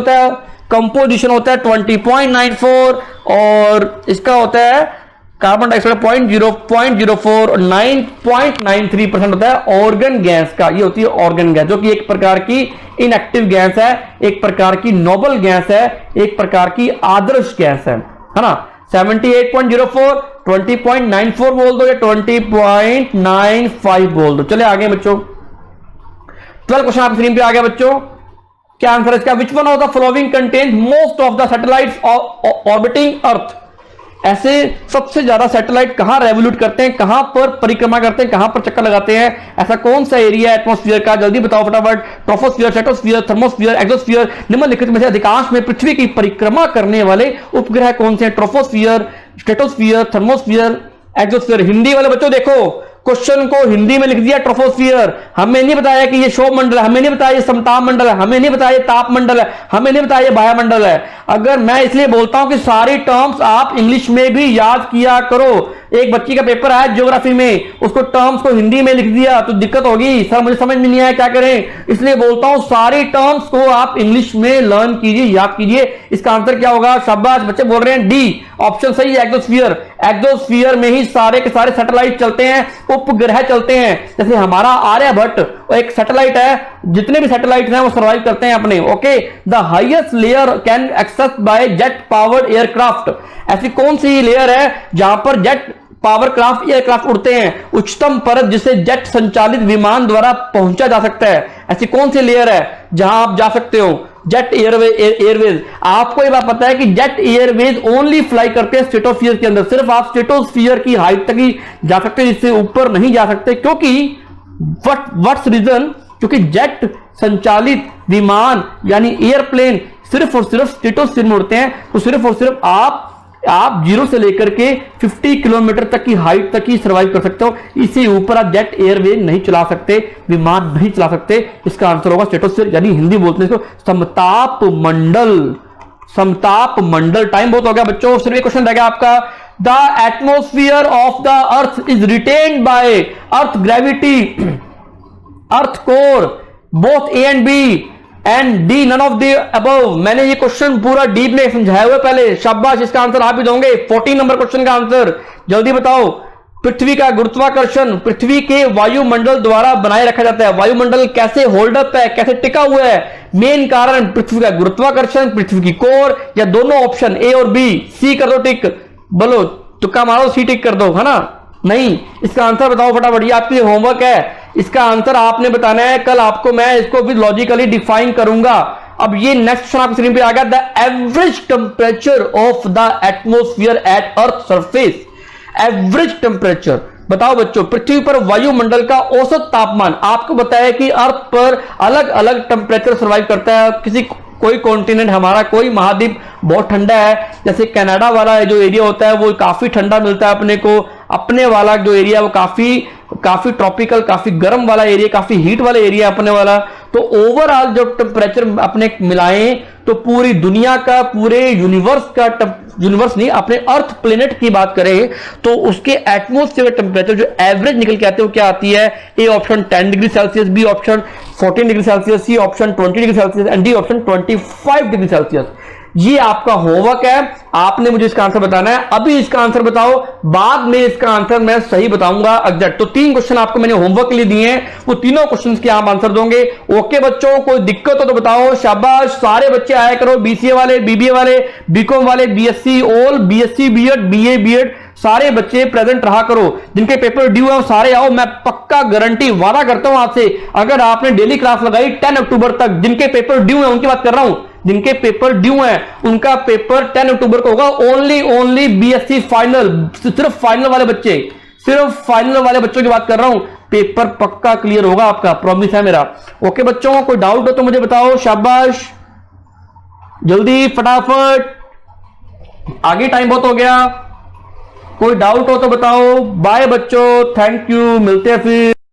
होता है 20.94 और इसका होता है कार्बन डाइऑक्साइड 0.04 और 9.93% होता है ऑर्गन गैस का। ये होती है ऑर्गन गैस, जो कि एक प्रकार की इनएक्टिव गैस है, एक प्रकार की नोबल गैस है, एक प्रकार की आदर्श गैस है ना। 78.04, 20.94 बोल दो या 20.95 बोल दो। चले आगे बच्चों, 12 क्वेश्चन आपकी स्क्रीन पे आ गया बच्चों। क्या आंसर है इसका? Which one of the following contains most of the satellites orbiting earth? ऐसे सबसे ज्यादा सैटेलाइट कहां रेवोल्यूट करते हैं, कहां पर परिक्रमा करते हैं, कहां पर चक्कर लगाते हैं? ऐसा कौन सा एरिया है एटमॉस्फेयर का? जल्दी बताओ फटाफट। Troposphere, stratosphere, thermosphere, exosphere. निम्नलिखित में से अधिकांश में पृथ्वी की परिक्रमा करने वाले उपग्रह कौन से हैं? Troposphere, stratosphere, thermosphere, exosphere. Hindi वाले बच्चों देखो, क्वेश्चन को हिंदी में लिख दिया ट्रोपोस्फियर। हमें नहीं बताया कि ये शोभ मंडल है, हमें नहीं बताया ये समताप मंडल है, हमें नहीं बताया ये ताप मंडल है, हमें नहीं बताया ये वायुमंडल है। अगर मैं इसलिए बोलता हूं कि सारी टर्म्स आप इंग्लिश में भी याद किया करो। एक बच्ची का पेपर आया ज्योग्राफी में, उसको टर्म्स को हिंदी में लिख दिया तो दिक्कत होगी, सर मुझे समझ में नहीं आया क्या करें। इसलिए बोलता हूं सारी टर्म्स को आप इंग्लिश में लर्न कीजिए, याद कीजिए। इसका आंसर क्या होगा? शाबाश बच्चे बोल रहे हैं डी ऑप्शन सही है, एक्सोस्फियर। एक्सोस्फियर में ही सारे के सारे सैटेलाइट चलते हैं, उपग्रह चलते हैं। जैसे हमारा आर्यभट्ट एक सैटेलाइट है, जितने भी सैटेलाइट हैं वो सर्वाइव करते हैं अपने। Okay, the highest layer can access by jet powered aircraft. ऐसी कौन सी लेयर है जहां पर जेट पावर क्राफ्ट एयरक्राफ्ट उड़ते हैं? उच्चतम परत जिसे जेट संचालित विमान द्वारा पहुंचा जा सकता है, ऐसी कौन सी लेयर है जहां आप जा सकते हो? Jet Airways. आपको ये बात पता है कि जेट एयरवेज ओनली फ्लाई करते हैं स्ट्रेटोस्फीयर के अंदर। सिर्फ आप स्ट्रेटोस्फीयर की हाइट तक ही जा सकते हैं, इससे ऊपर नहीं जा सकते। क्योंकि व्हाट्स रीजन? क्योंकि जेट संचालित विमान यानी एयरप्लेन सिर्फ और सिर्फ स्ट्रेटोस्फीयर में उड़ते हैं। तो सिर्फ और सिर्फ आप 0 से लेकर के 50 किलोमीटर तक की हाइट तक ही सर्वाइव कर सकते हो। इससे ऊपर आप जेट एयरवे नहीं चला सकते, विमान नहीं चला सकते। इसका आंसर होगा स्ट्रेटोस्फीयर, यानी हिंदी बोलते हैं इसको समताप मंडल। समताप मंडल। टाइम बहुत हो गया बच्चों, सिर्फ एक क्वेश्चन रह गया आपका। The atmosphere of the earth is retained by earth gravity, earth core, both A and B and D none of the above. मैंने ये क्वेश्चन पूरा डीप में समझाया हुआ पहले। शाबाश, इसका आंसर आप ही दोगे। 14 नंबर क्वेश्चन का आंसर जल्दी बताओ। पृथ्वी का गुरुत्वाकर्षण पृथ्वी के वायुमंडल द्वारा बनाए रखा जाता है। वायुमंडल कैसे होल्ड अप है, कैसे टिका हुआ है? मेन कारण पृथ्वी का गुरुत्वाकर्षण, पृथ्वी की कोर, या दोनों ऑप्शन ए और बी? सी कर दो टिक, बोलो तुक्का मारो, सी टिक कर दो, है ना? नहीं, इसका आंसर बताओ फटाफट, ये आपके लिए होमवर्क है। इसका आंसर आपने बताना है, कल आपको मैं इसको भी लॉजिकली डिफाइन करूंगा। अब ये नेक्स्ट क्वेश्चन आपकी स्क्रीन पे आ गया। The average temperature of the atmosphere at earth surface. Average temperature बताओ बच्चों, पृथ्वी पर वायुमंडल का औसत तापमान। आपको बताया कि अर्थ पर अलग अलग टेम्परेचर सर्वाइव करता है। किसी कोई कॉन्टिनेंट हमारा, कोई महाद्वीप बहुत ठंडा है, जैसे कनाडा वाला जो एरिया होता है वो काफी ठंडा मिलता है अपने को। अपने वाला जो एरिया है वो काफी काफी ट्रॉपिकल, काफी गर्म वाला एरिया, काफी हीट वाला एरिया अपने वाला। तो ओवरऑल जब टेम्परेचर अपने मिलाएं तो पूरी दुनिया का, पूरे यूनिवर्स का, यूनिवर्स नहीं, अपने अर्थ प्लेनेट की बात करें तो उसके एटमोस्फेयर टेम्परेचर जो एवरेज निकल के आते हैं वो क्या आती है? A option 10 degree Celsius, B option 14 degree Celsius, C option 20 degree Celsius and D option 25 degree Celsius. ये आपका होमवर्क है, आपने मुझे इसका आंसर बताना है। अभी इसका आंसर बताओ, बाद में इसका आंसर मैं सही बताऊंगा एग्जैक्ट। तो 3 क्वेश्चन आपको मैंने होमवर्क के लिए दिए हैं, वो तीनों क्वेश्चंस के आप आंसर दोगे। ओके बच्चों, कोई दिक्कत हो तो बताओ। शाबाश, सारे बच्चे आया करो, बीसीए वाले, बीबीए वाले, बीकॉम वाले, BSc all, BSc BEd, BA BEd, सारे बच्चे प्रेजेंट रहा करो। जिनके पेपर ड्यू है वो सारे आओ। मैं पक्का गारंटी वादा करता हूं आपसे, अगर आपने डेली क्लास लगाई 10 अक्टूबर तक, जिनके पेपर ड्यू है उनकी बात कर रहा हूं, जिनके पेपर ड्यू है उनका पेपर 10 अक्टूबर को होगा। ओनली बीएससी फाइनल, सिर्फ फाइनल वाले बच्चे, सिर्फ फाइनल वाले बच्चों की बात कर रहा हूं। पेपर पक्का क्लियर होगा आपका, प्रॉमिस है मेरा। ओके बच्चों, कोई डाउट हो तो मुझे बताओ। शाबाश, जल्दी फटाफट, आगे टाइम बहुत हो गया। कोई डाउट हो तो बताओ। बाय बच्चों, थैंक यू, मिलते हैं फिर।